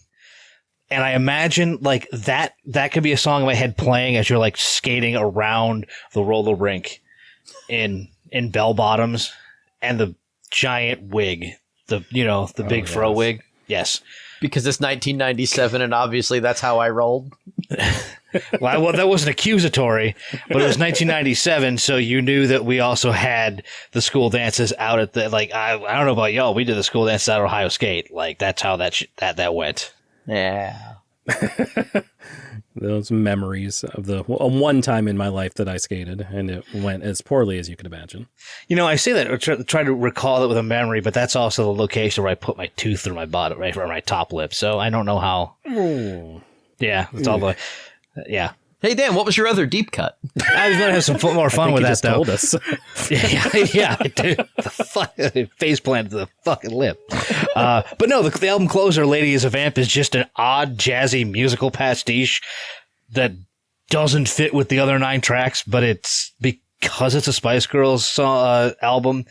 [SPEAKER 1] And I imagine like that could be a song in my head playing as you're like skating around the roller rink in bell bottoms and the giant wig, the big fro wig. Yes.
[SPEAKER 2] Because it's 1997 and obviously that's how I rolled.
[SPEAKER 1] Well, that wasn't accusatory, but it was 1997. So you knew that we also had the school dances out at the, like, I don't know about y'all. We did the school dances out at Ohio State. Like that's how that went.
[SPEAKER 2] Yeah.
[SPEAKER 3] Those memories of the one time in my life that I skated and it went as poorly as you could imagine. I say that, or try to recall it with a memory, but that's also the location where I put my tooth through my bottom, right, or my top lip. So I don't know how. Ooh. Yeah. It's all the, yeah.
[SPEAKER 2] Hey, Dan, what was your other deep cut?
[SPEAKER 1] I was going to have some more fun with that, though.
[SPEAKER 3] Told us.
[SPEAKER 1] yeah, I did. The face planted the fucking lip. But no, the album closer, Lady is a Vamp, is just an odd, jazzy musical pastiche that doesn't fit with the other 9 tracks, but it's because it's a Spice Girls album.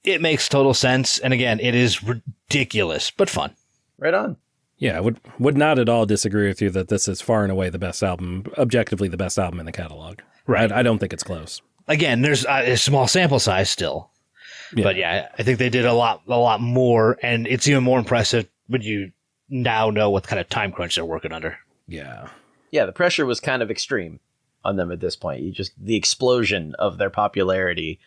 [SPEAKER 1] It makes total sense. And again, it is ridiculous, but fun.
[SPEAKER 2] Right on.
[SPEAKER 3] Yeah, would not at all disagree with you that this is far and away the best album, objectively the best album in the catalog.
[SPEAKER 1] Right.
[SPEAKER 3] I don't think it's close.
[SPEAKER 1] Again, there's a small sample size still.
[SPEAKER 3] Yeah.
[SPEAKER 1] But yeah, I think they did a lot more, and it's even more impressive when you now know what kind of time crunch they're working under.
[SPEAKER 3] Yeah.
[SPEAKER 2] Yeah, the pressure was kind of extreme on them at this point. The explosion of their popularity,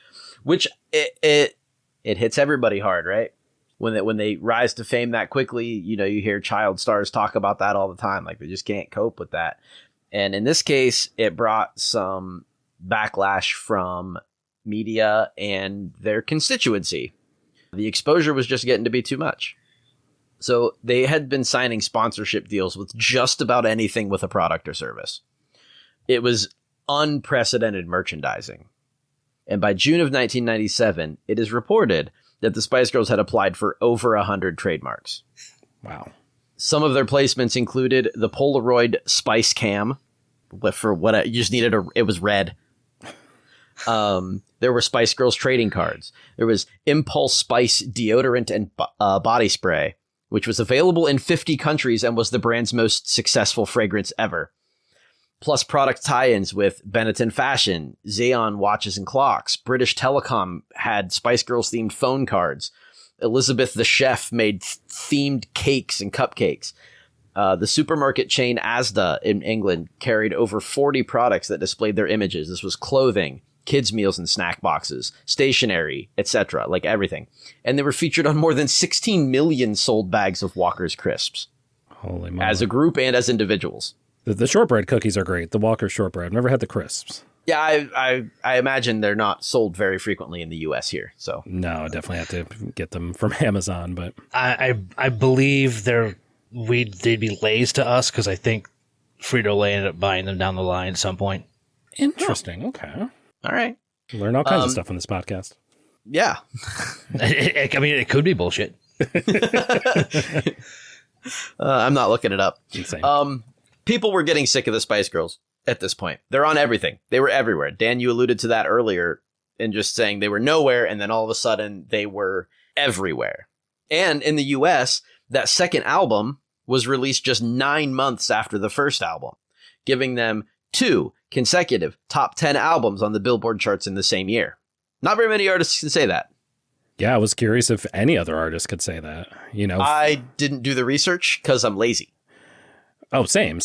[SPEAKER 2] which it hits everybody hard, right? When they rise to fame that quickly, you hear child stars talk about that all the time. Like, they just can't cope with that. And in this case, it brought some backlash from media and their constituency. The exposure was just getting to be too much. So they had been signing sponsorship deals with just about anything with a product or service. It was unprecedented merchandising. And by June of 1997, it is reported that the Spice Girls had applied for over 100 trademarks.
[SPEAKER 3] Wow.
[SPEAKER 2] Some of their placements included the Polaroid Spice Cam, for what you just needed it was red. There were Spice Girls trading cards. There was Impulse Spice deodorant and body spray, which was available in 50 countries and was the brand's most successful fragrance ever. Plus product tie-ins with Benetton Fashion, Xeon watches and clocks. British Telecom had Spice Girls themed phone cards. Elizabeth the Chef made themed cakes and cupcakes. The supermarket chain Asda in England carried over 40 products that displayed their images. This was clothing, kids' meals and snack boxes, stationery, etc., like everything. And they were featured on more than 16 million sold bags of Walker's crisps.
[SPEAKER 3] Holy moly.
[SPEAKER 2] As a group and as individuals.
[SPEAKER 3] The shortbread cookies are great. The Walker shortbread. I've never had the crisps.
[SPEAKER 2] Yeah, I imagine they're not sold very frequently in the U.S. here. So
[SPEAKER 3] no, I definitely have to get them from Amazon. But
[SPEAKER 1] I believe they'd be Lay's to us, because I think Frito-Lay ended up buying them down the line at some point.
[SPEAKER 3] interesting. Okay.
[SPEAKER 2] All right.
[SPEAKER 3] Learn all kinds of stuff on this podcast.
[SPEAKER 2] Yeah.
[SPEAKER 1] I mean, it could be bullshit.
[SPEAKER 2] I'm not looking it up.
[SPEAKER 3] Insane.
[SPEAKER 2] People were getting sick of the Spice Girls at this point. They're on everything. They were everywhere. Dan, you alluded to that earlier in just saying they were nowhere, and then all of a sudden they were everywhere. And in the US, that second album was released just 9 months after the first album, giving them 2 consecutive top 10 albums on the Billboard charts in the same year. Not very many artists can say that.
[SPEAKER 3] Yeah, I was curious if any other artist could say that.
[SPEAKER 2] I didn't do the research because I'm lazy.
[SPEAKER 3] Oh, same.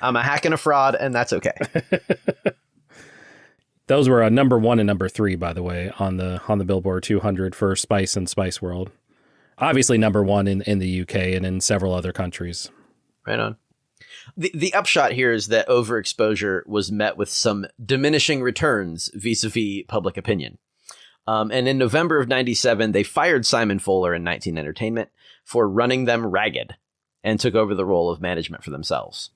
[SPEAKER 2] I'm a hack and a fraud, and that's okay.
[SPEAKER 3] Those were number 1 and number 3, by the way, on the Billboard 200 for Spice and Spice World. Obviously, number 1 in the UK and in several other countries.
[SPEAKER 2] Right on. The upshot here is that overexposure was met with some diminishing returns vis-a-vis public opinion. And in November of 97, they fired Simon Fuller in 19 Entertainment for running them ragged and took over the role of management for themselves.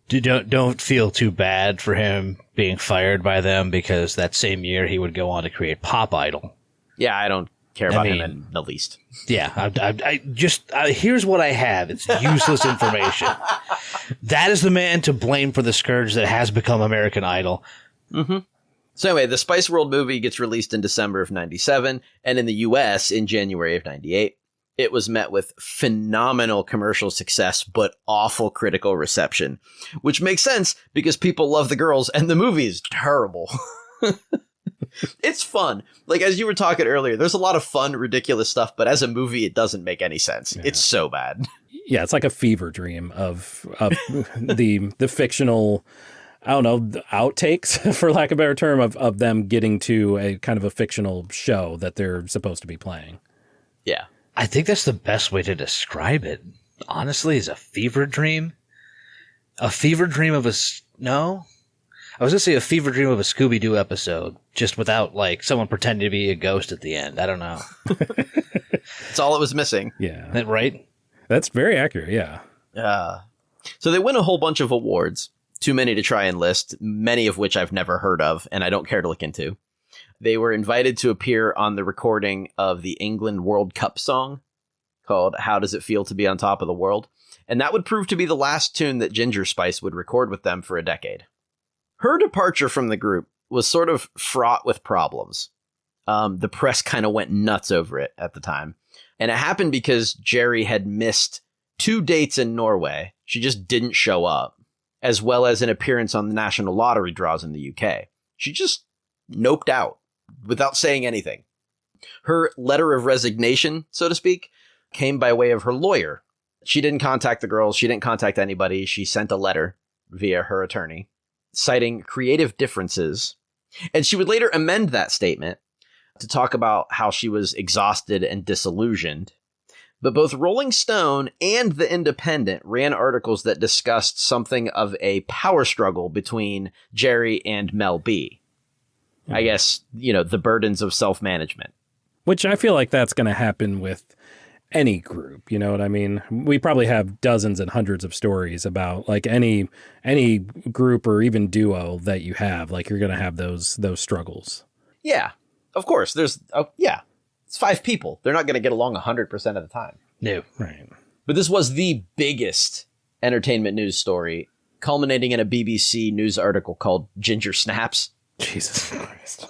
[SPEAKER 1] Don't feel too bad for him being fired by them, because that same year he would go on to create Pop Idol.
[SPEAKER 2] Yeah, I don't care about him in the least.
[SPEAKER 1] Yeah, here's what I have. It's useless information. That is the man to blame for the scourge that has become American Idol.
[SPEAKER 2] Mm-hmm. So anyway, the Spice World movie gets released in December of 97, and in the US in January of 98. It was met with phenomenal commercial success, but awful critical reception, which makes sense because people love the girls and the movie is terrible. It's fun. Like, as you were talking earlier, there's a lot of fun, ridiculous stuff, but as a movie, it doesn't make any sense. Yeah. It's so bad.
[SPEAKER 3] Yeah, it's like a fever dream of the fictional, I don't know, outtakes, for lack of a better term, of them getting to a kind of a fictional show that they're supposed to be playing.
[SPEAKER 2] Yeah.
[SPEAKER 1] I think that's the best way to describe it, honestly, is a fever dream. A fever dream of no? I was going to say a fever dream of a Scooby-Doo episode, just without, like, someone pretending to be a ghost at the end. I don't know.
[SPEAKER 2] That's all it was missing.
[SPEAKER 3] Yeah.
[SPEAKER 1] Right?
[SPEAKER 3] That's very accurate, yeah.
[SPEAKER 2] So they win a whole bunch of awards, too many to try and list, many of which I've never heard of, and I don't care to look into. They were invited to appear on the recording of the England World Cup song called How Does It Feel to Be on Top of the World? And that would prove to be the last tune that Ginger Spice would record with them for a decade. Her departure from the group was sort of fraught with problems. The press kind of went nuts over it at the time. And it happened because Jerry had missed 2 dates in Norway. She just didn't show up, as well as an appearance on the national lottery draws in the UK. She just noped out without saying anything. Her letter of resignation, so to speak, came by way of her lawyer. She didn't contact the girls. She didn't contact anybody. She sent a letter via her attorney citing creative differences. And she would later amend that statement to talk about how she was exhausted and disillusioned. But both Rolling Stone and The Independent ran articles that discussed something of a power struggle between Jerry and Mel B. I guess, the burdens of self-management.
[SPEAKER 3] Which I feel like that's going to happen with any group. You know what I mean? We probably have dozens and hundreds of stories about like any group or even duo that you have. Like you're going to have those struggles.
[SPEAKER 2] Yeah, of course. It's 5 people. They're not going to get along 100% of the time.
[SPEAKER 1] No.
[SPEAKER 3] Right.
[SPEAKER 2] But this was the biggest entertainment news story, culminating in a BBC news article called Ginger Snaps.
[SPEAKER 3] Jesus Christ.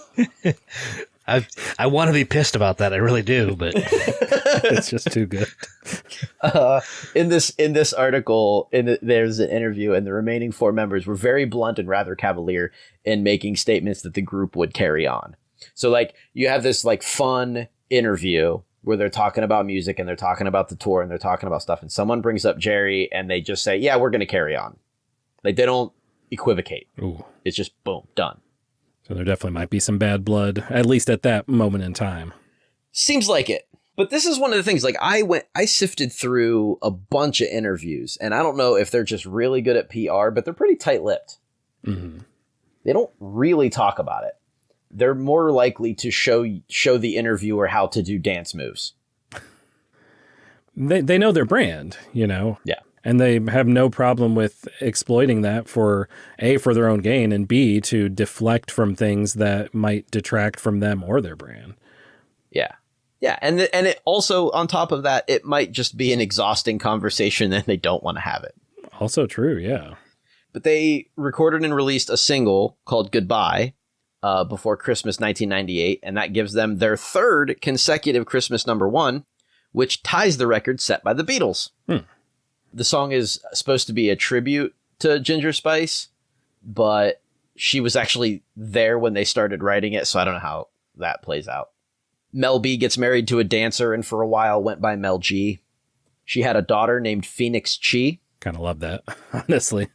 [SPEAKER 1] I want to be pissed about that. I really do, but
[SPEAKER 3] It's just too good.
[SPEAKER 2] In this article, there's an interview, and the remaining 4 members were very blunt and rather cavalier in making statements that the group would carry on. So, like, you have this like fun interview where they're talking about music and they're talking about the tour and they're talking about stuff, and someone brings up Jerry and they just say, "Yeah, we're going to carry on." Like they don't equivocate.
[SPEAKER 3] Ooh.
[SPEAKER 2] It's just boom, done.
[SPEAKER 3] So there definitely might be some bad blood, at least at that moment in time.
[SPEAKER 2] Seems like it. But this is one of the things, like I sifted through a bunch of interviews, and I don't know if they're just really good at PR, but they're pretty tight-lipped.
[SPEAKER 3] Mm-hmm.
[SPEAKER 2] They don't really talk about it. They're more likely to show the interviewer how to do dance moves.
[SPEAKER 3] They know their brand, Yeah. And they have no problem with exploiting that for A, for their own gain, and B, to deflect from things that might detract from them or their brand.
[SPEAKER 2] Yeah. Yeah. And it also, on top of that, it might just be an exhausting conversation and they don't want to have it.
[SPEAKER 3] Also true, yeah.
[SPEAKER 2] But they recorded and released a single called Goodbye before Christmas 1998, and that gives them their 3rd consecutive Christmas #1, which ties the record set by the Beatles. The song is supposed to be a tribute to Ginger Spice, but she was actually there when they started writing it, so I don't know how that plays out. Mel B gets married to a dancer and for a while went by Mel G. She had a daughter named Phoenix Chi.
[SPEAKER 3] Kind of love that, honestly.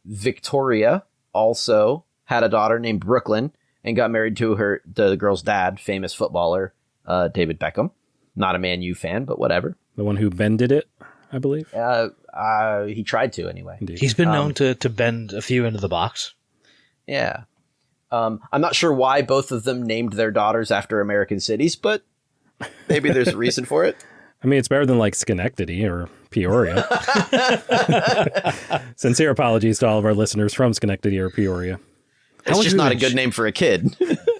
[SPEAKER 2] Victoria also had a daughter named Brooklyn and got married to the girl's dad, famous footballer David Beckham. Not a Man U fan, but whatever.
[SPEAKER 3] The one who bended it, I believe.
[SPEAKER 2] He tried to anyway.
[SPEAKER 3] Indeed.
[SPEAKER 1] he's been known to bend a few into the box.
[SPEAKER 2] Yeah. I'm not sure why both of them named their daughters after American cities, but maybe there's a reason for it.
[SPEAKER 3] I mean, it's better than like Schenectady or Peoria. Sincere apologies to all of our listeners from Schenectady or Peoria.
[SPEAKER 2] It's just not a good name for a kid.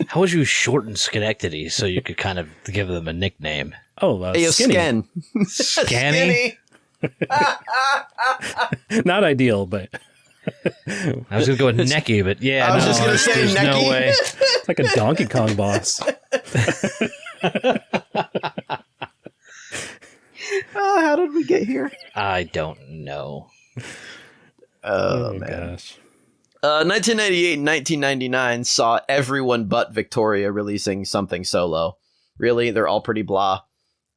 [SPEAKER 1] How would you shorten Schenectady so you could kind of give them a nickname?
[SPEAKER 3] Oh,
[SPEAKER 2] Hey,
[SPEAKER 3] Skinny.
[SPEAKER 2] Sken.
[SPEAKER 1] Scanny?
[SPEAKER 3] Not ideal, but
[SPEAKER 1] I was going to go with Necky, but yeah,
[SPEAKER 2] I was just gonna say
[SPEAKER 1] there's no
[SPEAKER 2] Necky.
[SPEAKER 1] way.
[SPEAKER 3] it's like a Donkey Kong boss.
[SPEAKER 2] How did we get here?
[SPEAKER 1] I don't know.
[SPEAKER 2] Oh, man.
[SPEAKER 3] Gosh.
[SPEAKER 2] 1998 and 1999 saw everyone but Victoria releasing something solo. Really, they're all pretty blah.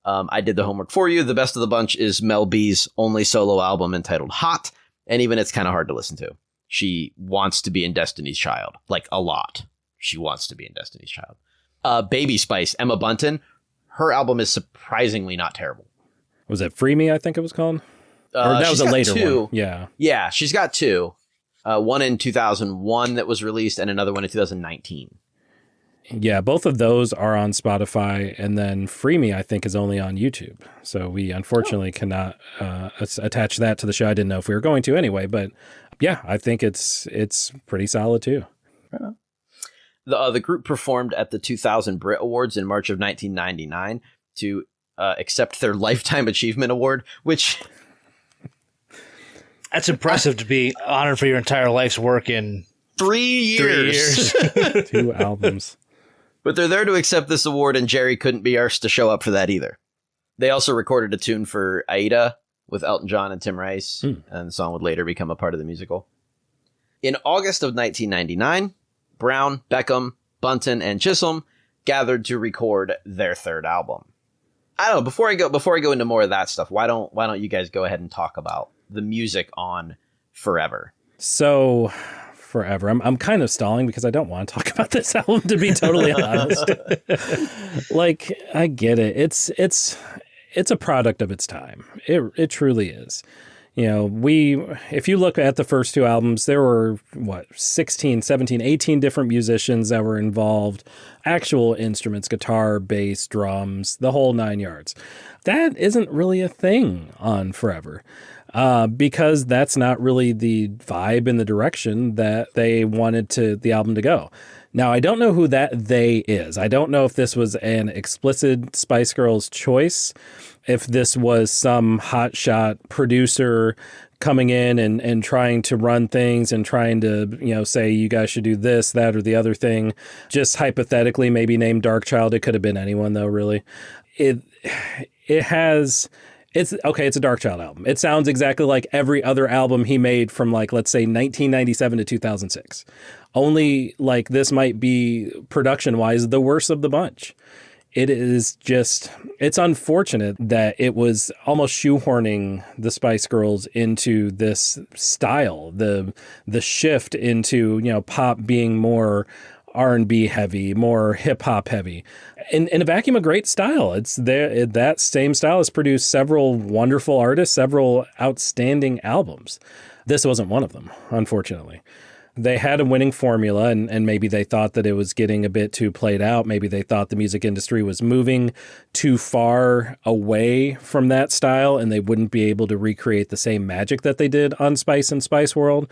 [SPEAKER 2] I did the homework for you. The best of the bunch is Mel B's only solo album entitled Hot, and even it's kind of hard to listen to. She wants to be in Destiny's Child, like a lot. She wants to be in Destiny's Child. Baby Spice, Emma Bunton, her album is surprisingly not terrible.
[SPEAKER 3] Was it Free Me, I think it was called? Or that was a later one. Yeah.
[SPEAKER 2] Yeah, she's got 2. One in 2001 that was released and another one in 2019.
[SPEAKER 3] Yeah, both of those are on Spotify, and then Free Me, I think, is only on YouTube. So we unfortunately cannot attach that to the show. I didn't know if we were going to anyway, but yeah, I think it's pretty solid too.
[SPEAKER 2] The group performed at the 2000 Brit Awards in March of 1999 to accept their Lifetime Achievement Award, which...
[SPEAKER 1] That's impressive to be honored for your entire life's work in
[SPEAKER 2] 3 years.
[SPEAKER 3] 2 albums.
[SPEAKER 2] But they're there to accept this award, and Jerry couldn't be arsed to show up for that either. They also recorded a tune for Aida with Elton John and Tim Rice, and the song would later become a part of the musical. In August of 1999, Brown, Beckham, Bunton, and Chisholm gathered to record their third album. I don't know, before I go into more of that stuff, why don't you guys go ahead and talk about the music on Forever?
[SPEAKER 3] So, Forever, I'm kind of stalling because I don't want to talk about this album, to be totally honest. Like, I get it. It's a product of its time. It truly is. You know, if you look at the first two albums, there were, 16, 17, 18 different musicians that were involved, actual instruments, guitar, bass, drums, the whole 9 yards. That isn't really a thing on Forever, because that's not really the vibe and the direction that they wanted the album to go. Now, I don't know who that they is. I don't know if this was an explicit Spice Girls choice, if this was some hotshot producer coming in and trying to run things and trying to, say you guys should do this, that, or the other thing. Just hypothetically, maybe name Darkchild. It could have been anyone, though, really. It's a Darkchild album. It sounds exactly like every other album he made from, let's say 1997 to 2006. Only this might be production-wise the worst of the bunch. It is it's unfortunate that it was almost shoehorning the Spice Girls into this style, the shift into, pop being more R&B heavy, more hip hop heavy. In a vacuum, a great style. That same style has produced several wonderful artists, several outstanding albums. This wasn't one of them, unfortunately. They had a winning formula, and maybe they thought that it was getting a bit too played out. Maybe they thought the music industry was moving too far away from that style, and they wouldn't be able to recreate the same magic that they did on Spice and Spice World,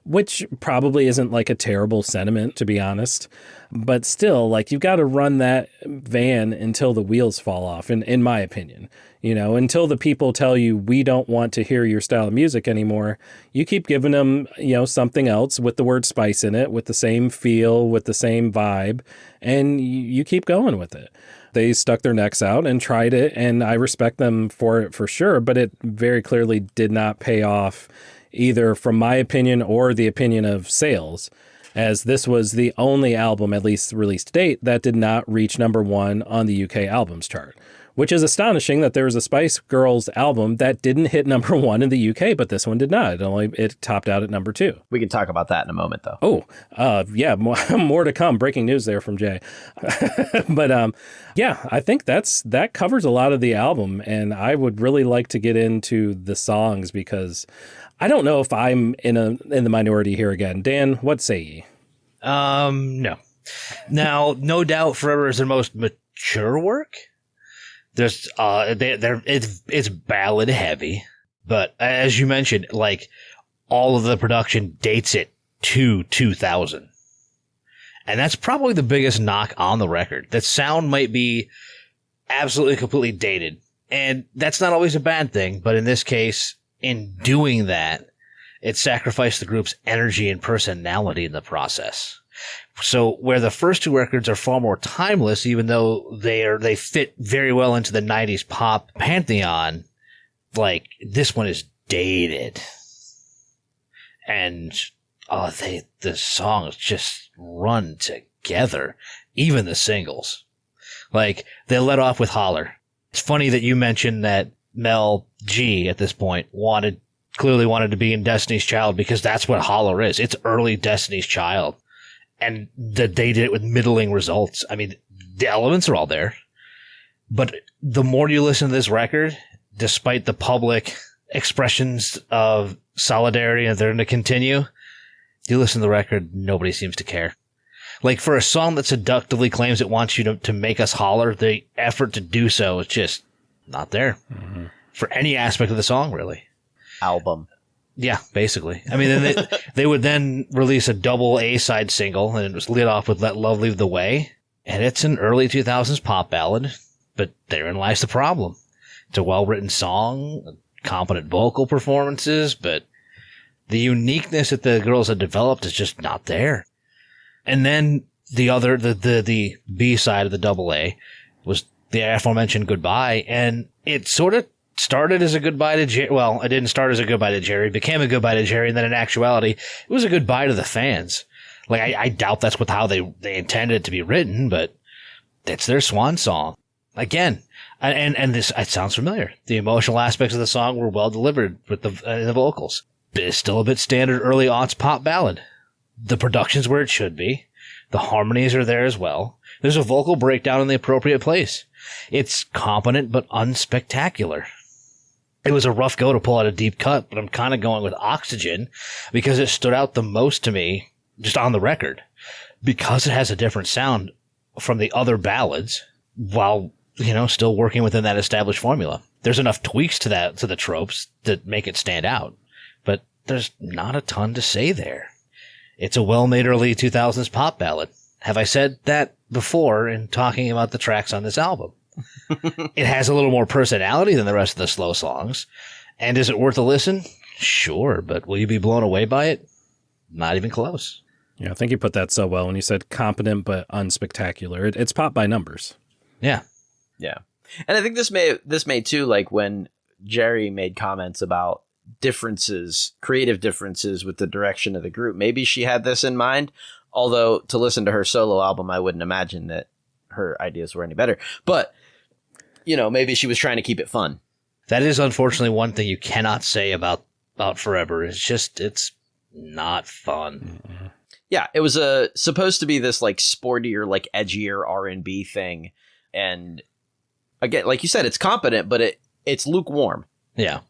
[SPEAKER 3] which probably isn't a terrible sentiment, to be honest. But still, you've got to run that van until the wheels fall off, in my opinion. Until the people tell you, we don't want to hear your style of music anymore, you keep giving them, something else with the word spice in it, with the same feel, with the same vibe, and you keep going with it. They stuck their necks out and tried it, and I respect them for it for sure, but it very clearly did not pay off, either from my opinion or the opinion of sales, as this was the only album, at least released to date, that did not reach number one on the UK albums chart. Which is astonishing that there was a Spice Girls album that didn't hit number one in the UK, but this one did not. It topped out at number 2.
[SPEAKER 2] We can talk about that in a moment, though.
[SPEAKER 3] Yeah, more to come. Breaking news there from Jay. But I think that covers a lot of the album, and I would really like to get into the songs because I don't know if I'm in the minority here again. Dan, what say ye?
[SPEAKER 1] No. Now, no doubt, Forever is their most mature work. There's it's ballad heavy, but as you mentioned, all of the production dates it to 2000. And that's probably the biggest knock on the record. That sound might be absolutely completely dated. And that's not always a bad thing, but in this case, in doing that, it sacrificed the group's energy and personality in the process. So where the first two records are far more timeless, even though they fit very well into the 90s pop pantheon, this one is dated. And the songs just run together, even the singles. They let off with Holler. It's funny that you mentioned that Mel G at this point clearly wanted to be in Destiny's Child, because that's what Holler is. It's early Destiny's Child. And that they did it with middling results. I mean, the elements are all there. But the more you listen to this record, despite the public expressions of solidarity and they're going to continue, you listen to the record, nobody seems to care. For a song that seductively claims it wants you to make us holler, the effort to do so is just not there. Mm-hmm. For any aspect of the song, really.
[SPEAKER 2] Album.
[SPEAKER 1] Yeah, basically. I mean, then they would then release a double A-side single, and it was lit off with Let Love Lead the Way. And it's an early 2000s pop ballad, but therein lies the problem. It's a well-written song, competent vocal performances, but the uniqueness that the girls had developed is just not there. And then the B side of the double A was the aforementioned Goodbye, and it sort of started as a goodbye to Jerry. Well, it didn't start as a goodbye to Jerry, it became a goodbye to Jerry, and then in actuality, it was a goodbye to the fans. Like, I doubt that's how they intended it to be written, but it's their swan song. Again, and this, it sounds familiar. The emotional aspects of the song were well delivered with the vocals. It's still a bit standard early aughts pop ballad. The production's where it should be. The harmonies are there as well. There's a vocal breakdown in the appropriate place. It's competent but unspectacular. It was a rough go to pull out a deep cut, but I'm kind of going with Oxygen because it stood out the most to me just on the record, because it has a different sound from the other ballads while, still working within that established formula. There's enough tweaks to the tropes that make it stand out, but there's not a ton to say there. It's a well-made early 2000s pop ballad. Have I said that before in talking about the tracks on this album? It has a little more personality than the rest of the slow songs. And is it worth a listen? Sure, but will you be blown away by it? Not even close.
[SPEAKER 3] Yeah, I think you put that so well when you said competent but unspectacular. It's pop by numbers.
[SPEAKER 1] Yeah.
[SPEAKER 2] Yeah. And I think this may too, like when Jerry made comments about creative differences with the direction of the group. Maybe she had this in mind, although to listen to her solo album, I wouldn't imagine that her ideas were any better. But, maybe she was trying to keep it fun.
[SPEAKER 1] That is unfortunately one thing you cannot say about Forever. It's not fun.
[SPEAKER 2] Mm-hmm. Yeah, it was supposed to be this like sportier, like edgier R&B thing. And again, like you said, it's competent, but it's lukewarm.
[SPEAKER 1] Yeah.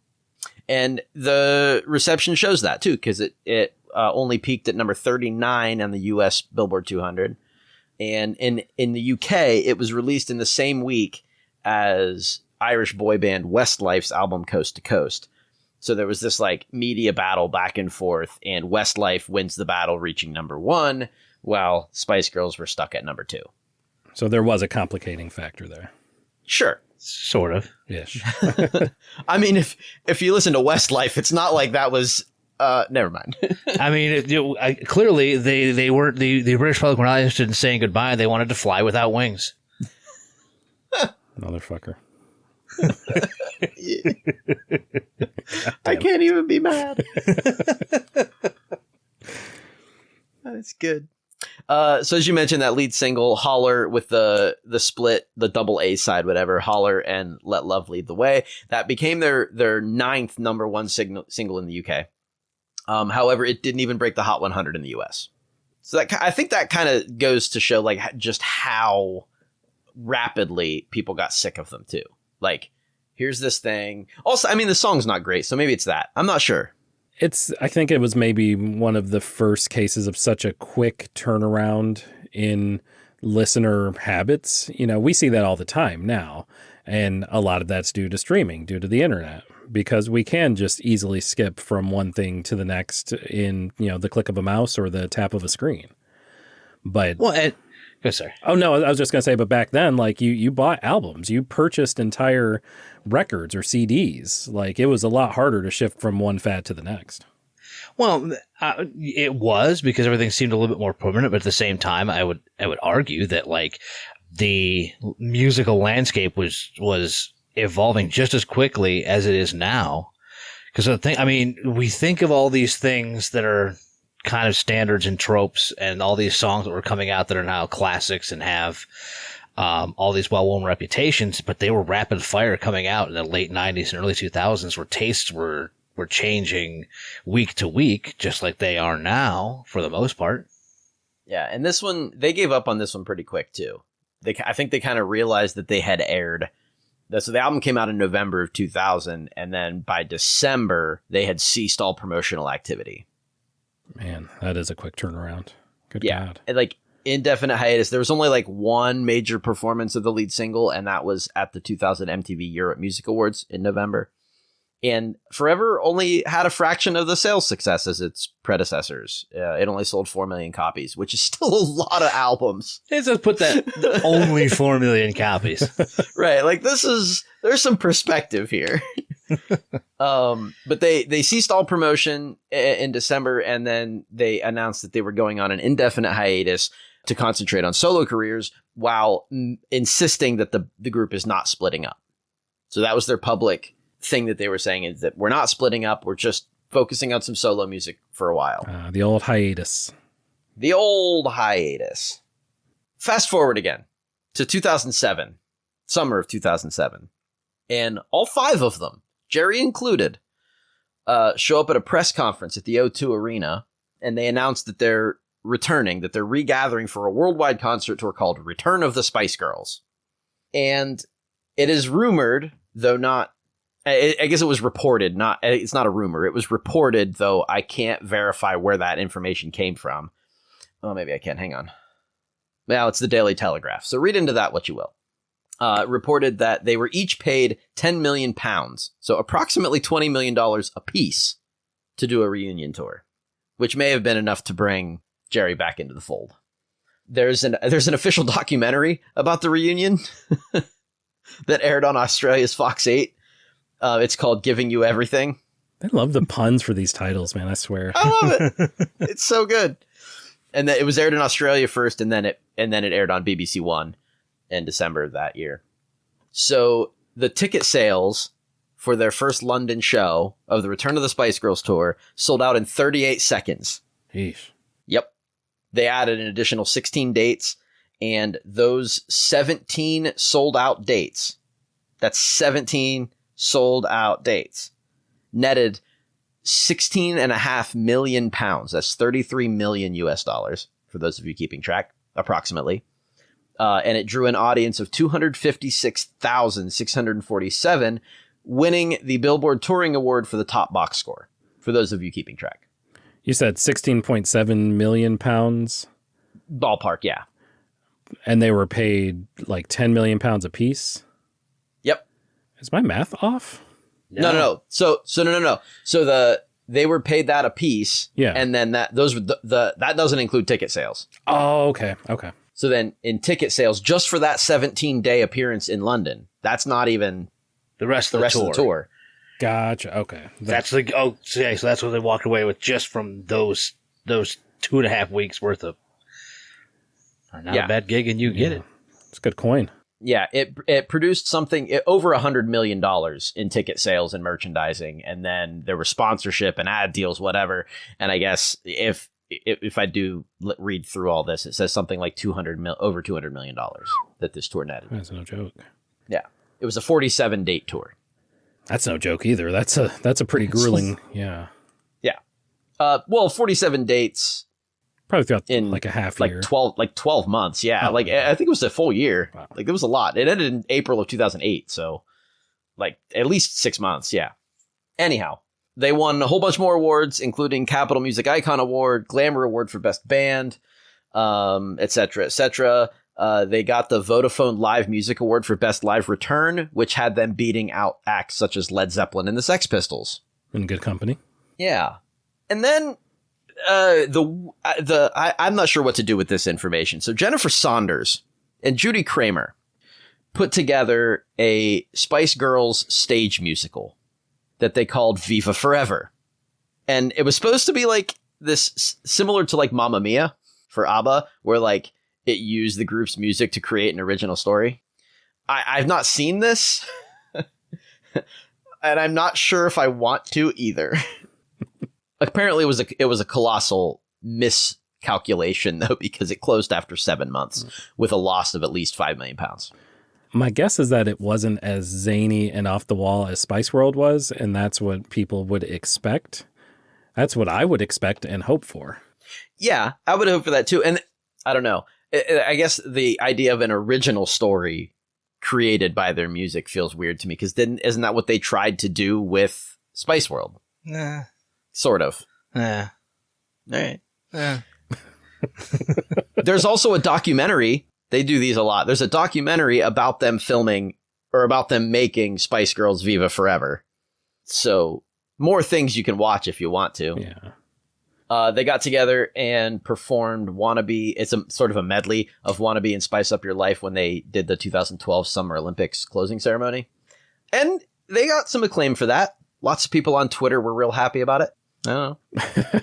[SPEAKER 2] And the reception shows that too, because it only peaked at number 39 on the US Billboard 200. And in the UK, it was released in the same week as Irish boy band Westlife's album Coast to Coast. So there was this like media battle back and forth, and Westlife wins the battle, reaching number 1, while Spice Girls were stuck at number 2.
[SPEAKER 3] So there was a complicating factor there.
[SPEAKER 2] Sure.
[SPEAKER 1] Sort of.
[SPEAKER 3] Yes.
[SPEAKER 2] I mean, if you listen to Westlife, it's not like that was never mind.
[SPEAKER 1] I mean, clearly they weren't the British public were not interested in saying goodbye. They wanted to fly without wings.
[SPEAKER 3] Motherfucker.
[SPEAKER 2] I can't even be mad. That's good. So as you mentioned, that lead single, Holler, with the split, the double A side, whatever, Holler and Let Love Lead the Way, that became their 9th number 1 single in the UK. However, it didn't even break the Hot 100 in the US. So I think that kind of goes to show like just how rapidly people got sick of them too. Like, here's this thing. Also, I mean, the song's not great, so maybe it's that. I'm not sure.
[SPEAKER 3] I think it was maybe one of the first cases of such a quick turnaround in listener habits. We see that all the time now. And a lot of that's due to streaming, due to the internet, because we can just easily skip from one thing to the next in, the click of a mouse or the tap of a screen. But
[SPEAKER 1] go, sorry.
[SPEAKER 3] Oh, no, I was just going to say, but back then, like you bought albums, you purchased entire records or CDs. Like it was a lot harder to shift from one fad to the next.
[SPEAKER 1] Well, it was, because everything seemed a little bit more permanent, but at the same time, I would argue that like the musical landscape was evolving just as quickly as it is now. Because we think of all these things that are kind of standards and tropes, and all these songs that were coming out that are now classics and have all these well-known reputations, but they were rapid fire coming out in the late 90s and early 2000s, where tastes were changing week to week, just like they are now for the most part.
[SPEAKER 2] Yeah, and this one, they gave up on this one pretty quick too. I think they kind of realized that they had aired. So the album came out in November of 2000, and then by December, they had ceased all promotional activity.
[SPEAKER 3] Man, that is a quick turnaround. Good God.
[SPEAKER 2] And like indefinite hiatus. There was only like one major performance of the lead single, and that was at the 2000 MTV Europe Music Awards in November. And Forever only had a fraction of the sales success as its predecessors. It only sold 4 million copies, which is still a lot of albums.
[SPEAKER 1] Let's just put that only 4 million copies.
[SPEAKER 2] Right. Like there's some perspective here. But they ceased all promotion in December, and then they announced that they were going on an indefinite hiatus to concentrate on solo careers while insisting that the group is not splitting up. So that was their public thing that they were saying, is that we're not splitting up. We're just focusing on some solo music for a while.
[SPEAKER 3] The old hiatus.
[SPEAKER 2] The old hiatus. Fast forward again to 2007, summer of 2007. And all 5 of them, Jerry included, show up at a press conference at the O2 Arena, and they announced that they're returning, that they're regathering for a worldwide concert tour called Return of the Spice Girls. And it is rumored, though not, I guess it was reported, it's not a rumor. It was reported, though I can't verify where that information came from. Oh, maybe I can. Hang on. Well, it's the Daily Telegraph. So read into that what you will. Reported that they were each paid 10 million pounds, so approximately $20 million apiece, to do a reunion tour, which may have been enough to bring Jerry back into the fold. There's an official documentary about the reunion that aired on Australia's Fox 8. It's called Giving You Everything.
[SPEAKER 3] I love the puns for these titles, man. I swear.
[SPEAKER 2] I love it. It's so good. And it was aired in Australia first, and then it aired on BBC One in December of that year. So the ticket sales for their first London show of the Return of the Spice Girls tour sold out in 38 seconds.
[SPEAKER 3] Yeesh.
[SPEAKER 2] Yep. They added an additional 16 dates, and those 17 sold out dates, that's 17 sold out dates, netted 16.5 million pounds. That's 33 million US dollars, for those of you keeping track, approximately. And it drew an audience of 256,647, winning the Billboard Touring Award for the top box score, for those of you keeping track.
[SPEAKER 3] You said 16.7 million pounds?
[SPEAKER 2] Ballpark, yeah.
[SPEAKER 3] And they were paid like 10 million pounds a piece?
[SPEAKER 2] Yep.
[SPEAKER 3] Is my math off?
[SPEAKER 2] No. So no. So they were paid that a piece.
[SPEAKER 3] Yeah.
[SPEAKER 2] And then that doesn't include ticket sales.
[SPEAKER 3] Oh, okay. Okay.
[SPEAKER 2] So then in ticket sales, just for that 17-day appearance in London, that's not even
[SPEAKER 1] The rest
[SPEAKER 2] the
[SPEAKER 1] of
[SPEAKER 2] rest of the tour.
[SPEAKER 3] Gotcha. Okay.
[SPEAKER 1] That's so that's what they walked away with just from those 2.5 weeks worth of. Not a bad gig, and you get it.
[SPEAKER 3] It's good coin.
[SPEAKER 2] Yeah, it produced something over $100 million in ticket sales and merchandising, and then there was sponsorship and ad deals, whatever. And I guess if I do read through all this, it says something like over $200 million that this tour netted.
[SPEAKER 3] That's no joke.
[SPEAKER 2] Yeah, it was a 47-date tour.
[SPEAKER 3] That's no joke either. That's a pretty grueling. Yeah.
[SPEAKER 2] Yeah. Well, 47 dates.
[SPEAKER 3] Probably throughout
[SPEAKER 2] In
[SPEAKER 3] like a half
[SPEAKER 2] like
[SPEAKER 3] year.
[SPEAKER 2] 12 months. Yeah.
[SPEAKER 3] Oh,
[SPEAKER 2] I think it was a full year.
[SPEAKER 3] Wow.
[SPEAKER 2] Like, there was a lot. It ended in April of 2008. So like at least 6 months. Yeah. Anyhow, they won a whole bunch more awards, including Capital Music Icon Award, Glamour Award for Best Band, et cetera, et cetera. They got the Vodafone Live Music Award for Best Live Return, which had them beating out acts such as Led Zeppelin and the Sex Pistols.
[SPEAKER 3] In good company.
[SPEAKER 2] Yeah. And then I'm not sure what to do with this information. So Jennifer Saunders and Judy Kramer put together a Spice Girls stage musical that they called Viva Forever. And it was supposed to be like this, similar to like Mamma Mia for ABBA, where like it used the group's music to create an original story. I've not seen this, and I'm not sure if I want to either. Apparently, it was a colossal miscalculation, though, because it closed after 7 months with a loss of at least 5 million pounds.
[SPEAKER 3] My guess is that it wasn't as zany and off the wall as Spice World was, and that's what people would expect. That's what I would expect and hope for. Yeah,
[SPEAKER 2] I would hope for that, too. And I don't know. I guess the idea of an original story created by their music feels weird to me, because isn't that what they tried to do with Spice World?
[SPEAKER 1] Nah.
[SPEAKER 2] Sort of.
[SPEAKER 1] Nah.
[SPEAKER 2] All right.
[SPEAKER 1] Nah.
[SPEAKER 2] There's also a documentary. They do these a lot. There's a documentary about them filming or about them making Spice Girls Viva Forever. So more things you can watch if you want to.
[SPEAKER 3] Yeah.
[SPEAKER 2] They got together and performed Wannabe. It's a sort of a medley of Wannabe and Spice Up Your Life when they did the 2012 Summer Olympics closing ceremony. And they got some acclaim for that. Lots of people on Twitter were real happy about it. I don't know.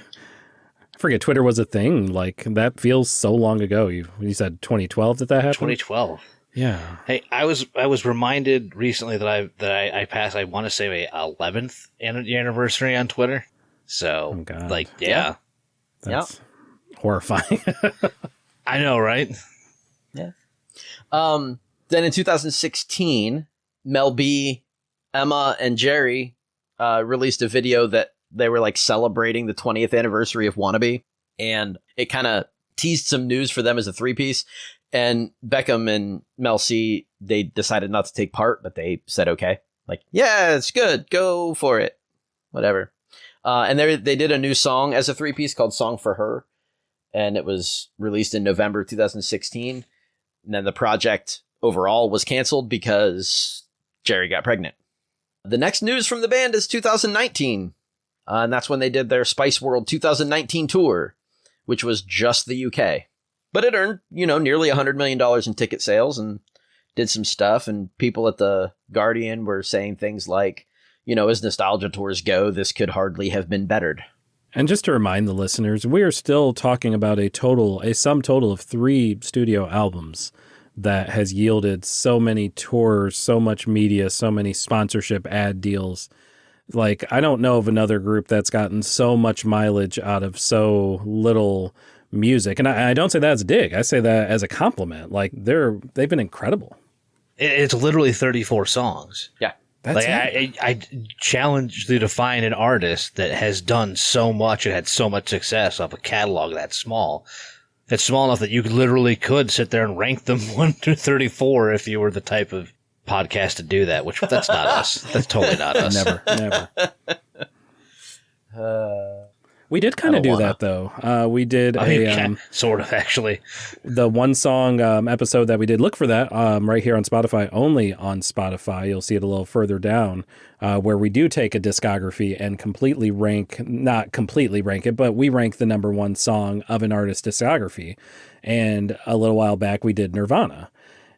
[SPEAKER 3] forget Twitter was a thing. Like, that feels so long ago. You said 2012 that happened?
[SPEAKER 1] 2012.
[SPEAKER 3] Yeah.
[SPEAKER 1] Hey, I was reminded recently that I passed, I want to say, a 11th anniversary on Twitter. So,
[SPEAKER 3] Oh, God.
[SPEAKER 1] like, yeah.
[SPEAKER 3] That's horrifying.
[SPEAKER 1] I know, right?
[SPEAKER 2] Yeah. Then in 2016, Mel B, Emma, and Jerry released a video that they were like celebrating the 20th anniversary of Wannabe, and it kind of teased some news for them as a three-piece. And Beckham and Mel C, they decided not to take part, but they said okay. Like, yeah, it's good. Go for it. Whatever. And they did a new song as a three-piece called Song for Her, and it was released in November 2016. And then the project overall was canceled because Jerry got pregnant. The next news from the band is 2019. And that's when they did their Spice World 2019 tour, which was just the UK. But it earned, nearly $100 million in ticket sales and did some stuff. And people at the Guardian were saying things like, as nostalgia tours go, this could hardly have been bettered.
[SPEAKER 3] And just to remind the listeners, we are still talking about a sum total of 3 studio albums that has yielded so many tours, so much media, so many sponsorship ad deals. Like, I don't know of another group that's gotten so much mileage out of so little music. And I don't say that as a dig. I say that as a compliment. Like, they've been incredible.
[SPEAKER 1] It's literally 34 songs.
[SPEAKER 2] Yeah.
[SPEAKER 3] That's
[SPEAKER 1] like, I challenge you to find an artist that has done so much and had so much success off a catalog that's small. That's small enough that you literally could sit there and rank them 1 through 34 if you were the type of podcast to do that, which that's not us. That's totally not us.
[SPEAKER 3] Never. We did kind of do that, though. We did
[SPEAKER 1] sort of, actually.
[SPEAKER 3] The one song episode that we did. Look for that right here on Spotify, only on Spotify. You'll see it a little further down, where we do take a discography and not completely rank it, but we rank the number one song of an artist's discography. And a little while back, we did Nirvana.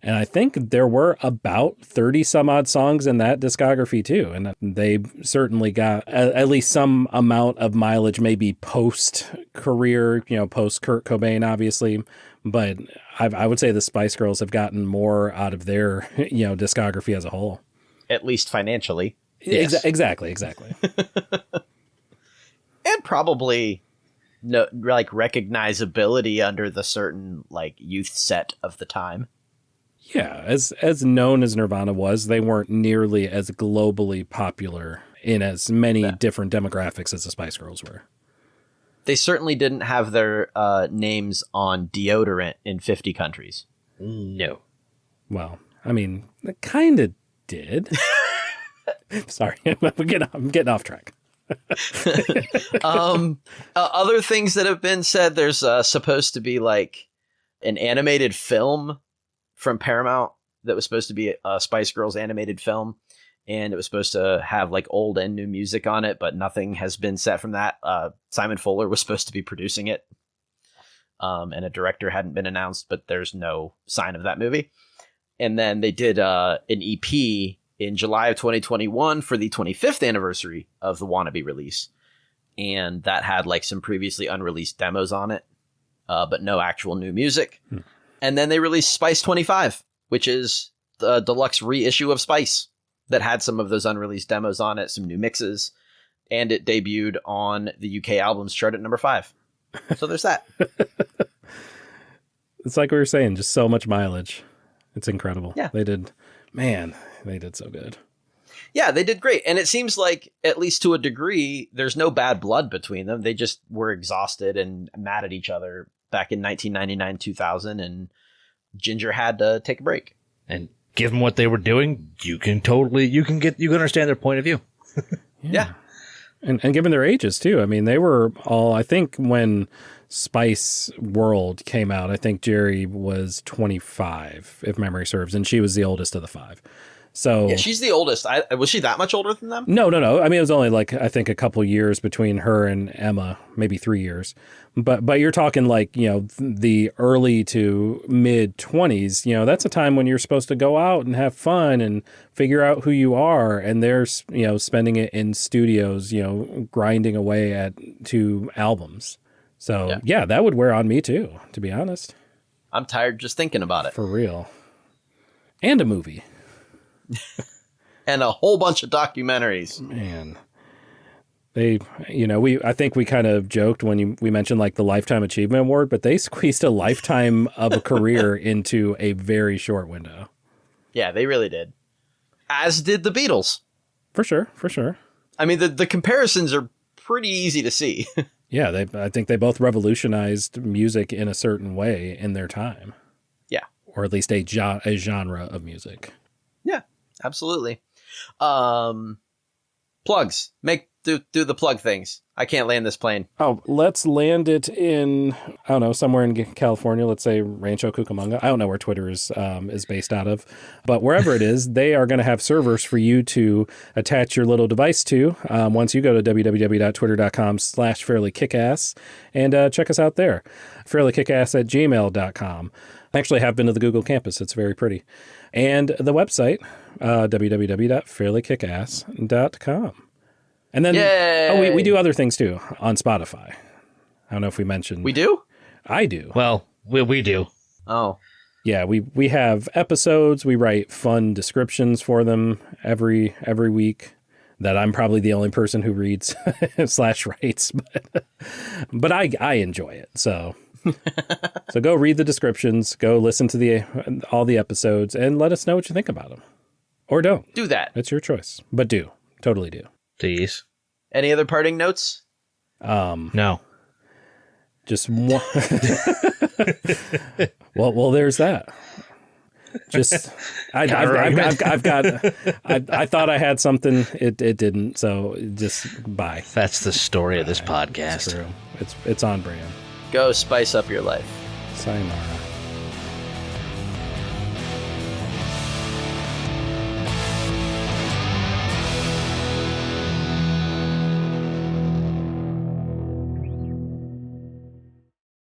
[SPEAKER 3] And I think there were about 30 some odd songs in that discography too. And they certainly got at least some amount of mileage, maybe post-career, post Kurt Cobain, obviously. But I would say the Spice Girls have gotten more out of their, discography as a whole.
[SPEAKER 2] At least financially.
[SPEAKER 3] Yes. Exactly.
[SPEAKER 2] And probably recognizability under the certain youth set of the time.
[SPEAKER 3] Yeah, as known as Nirvana was, they weren't nearly as globally popular in as many different demographics as the Spice Girls were.
[SPEAKER 2] They certainly didn't have their names on deodorant in 50 countries.
[SPEAKER 1] No.
[SPEAKER 3] Well, I mean, they kind of did. Sorry, I'm getting off track.
[SPEAKER 2] Other things that have been said, there's supposed to be an animated film from Paramount that was supposed to be a Spice Girls animated film, and it was supposed to have old and new music on it, but nothing has been set from that. Simon Fuller was supposed to be producing it, and a director hadn't been announced, but there's no sign of that movie. And then they did an EP in July of 2021 for the 25th anniversary of the Wannabe release, and that had some previously unreleased demos on it, but no actual new music. And then they released Spice 25, which is the deluxe reissue of Spice that had some of those unreleased demos on it, some new mixes, and it debuted on the UK albums chart at number 5. So there's that.
[SPEAKER 3] It's like we were saying, just so much mileage. It's incredible.
[SPEAKER 2] Yeah.
[SPEAKER 3] They did so good.
[SPEAKER 2] Yeah, they did great. And it seems like, at least to a degree, there's no bad blood between them. They just were exhausted and mad at each other back in 1999, 2000, and Ginger had to take a break.
[SPEAKER 1] And given what they were doing, you can understand their point of view.
[SPEAKER 2] Yeah.
[SPEAKER 3] And given their ages too. I mean, they were all, I think when Spice World came out, I think Jerry was 25, if memory serves, and she was the oldest of the 5. So
[SPEAKER 2] yeah, she's the oldest. Was she that much older than them?
[SPEAKER 3] No. I mean, it was only I think a couple years between her and Emma, maybe 3 years. But you're talking the early to mid 20s. That's a time when you're supposed to go out and have fun and figure out who you are. And they're spending it in studios, grinding away to albums. So yeah, that would wear on me too, to be honest.
[SPEAKER 2] I'm tired just thinking about it.
[SPEAKER 3] For real. And a movie.
[SPEAKER 2] And a whole bunch of documentaries.
[SPEAKER 3] Man. I think we kind of joked when we mentioned like the Lifetime Achievement Award, but they squeezed a lifetime of a career into a very short window.
[SPEAKER 2] Yeah, they really did. As did the Beatles.
[SPEAKER 3] For sure.
[SPEAKER 2] I mean, the comparisons are pretty easy to see.
[SPEAKER 3] Yeah, I think they both revolutionized music in a certain way in their time.
[SPEAKER 2] Yeah.
[SPEAKER 3] Or at least a genre of music.
[SPEAKER 2] Yeah, absolutely. Plugs. Do the plug things. I can't land this plane.
[SPEAKER 3] Oh, let's land it in, I don't know, somewhere in California. Let's say Rancho Cucamonga. I don't know where Twitter is based out of, but wherever it is, they are going to have servers for you to attach your little device to once you go to www.twitter.com/fairlykickass and check us out there. fairlykickass@gmail.com. I actually have been to the Google campus. It's very pretty. And the website, www.fairlykickass.com. And then, we do other things too on Spotify. I don't know if we mentioned.
[SPEAKER 2] We do?
[SPEAKER 3] I do.
[SPEAKER 1] Well, we do.
[SPEAKER 2] Oh.
[SPEAKER 3] Yeah, we have episodes. We write fun descriptions for them every week that I'm probably the only person who reads / writes. But I enjoy it. So go read the descriptions. Go listen to all the episodes and let us know what you think about them. Or don't.
[SPEAKER 2] Do that.
[SPEAKER 3] It's your choice. But do. Totally do.
[SPEAKER 1] Please.
[SPEAKER 2] Any other parting notes?
[SPEAKER 1] No.
[SPEAKER 3] Just one. well, there's that. Just I thought I had something. It didn't. So just bye.
[SPEAKER 1] That's the story of this podcast.
[SPEAKER 3] It's true. It's on brand.
[SPEAKER 2] Go spice up your life.
[SPEAKER 3] Sayonara.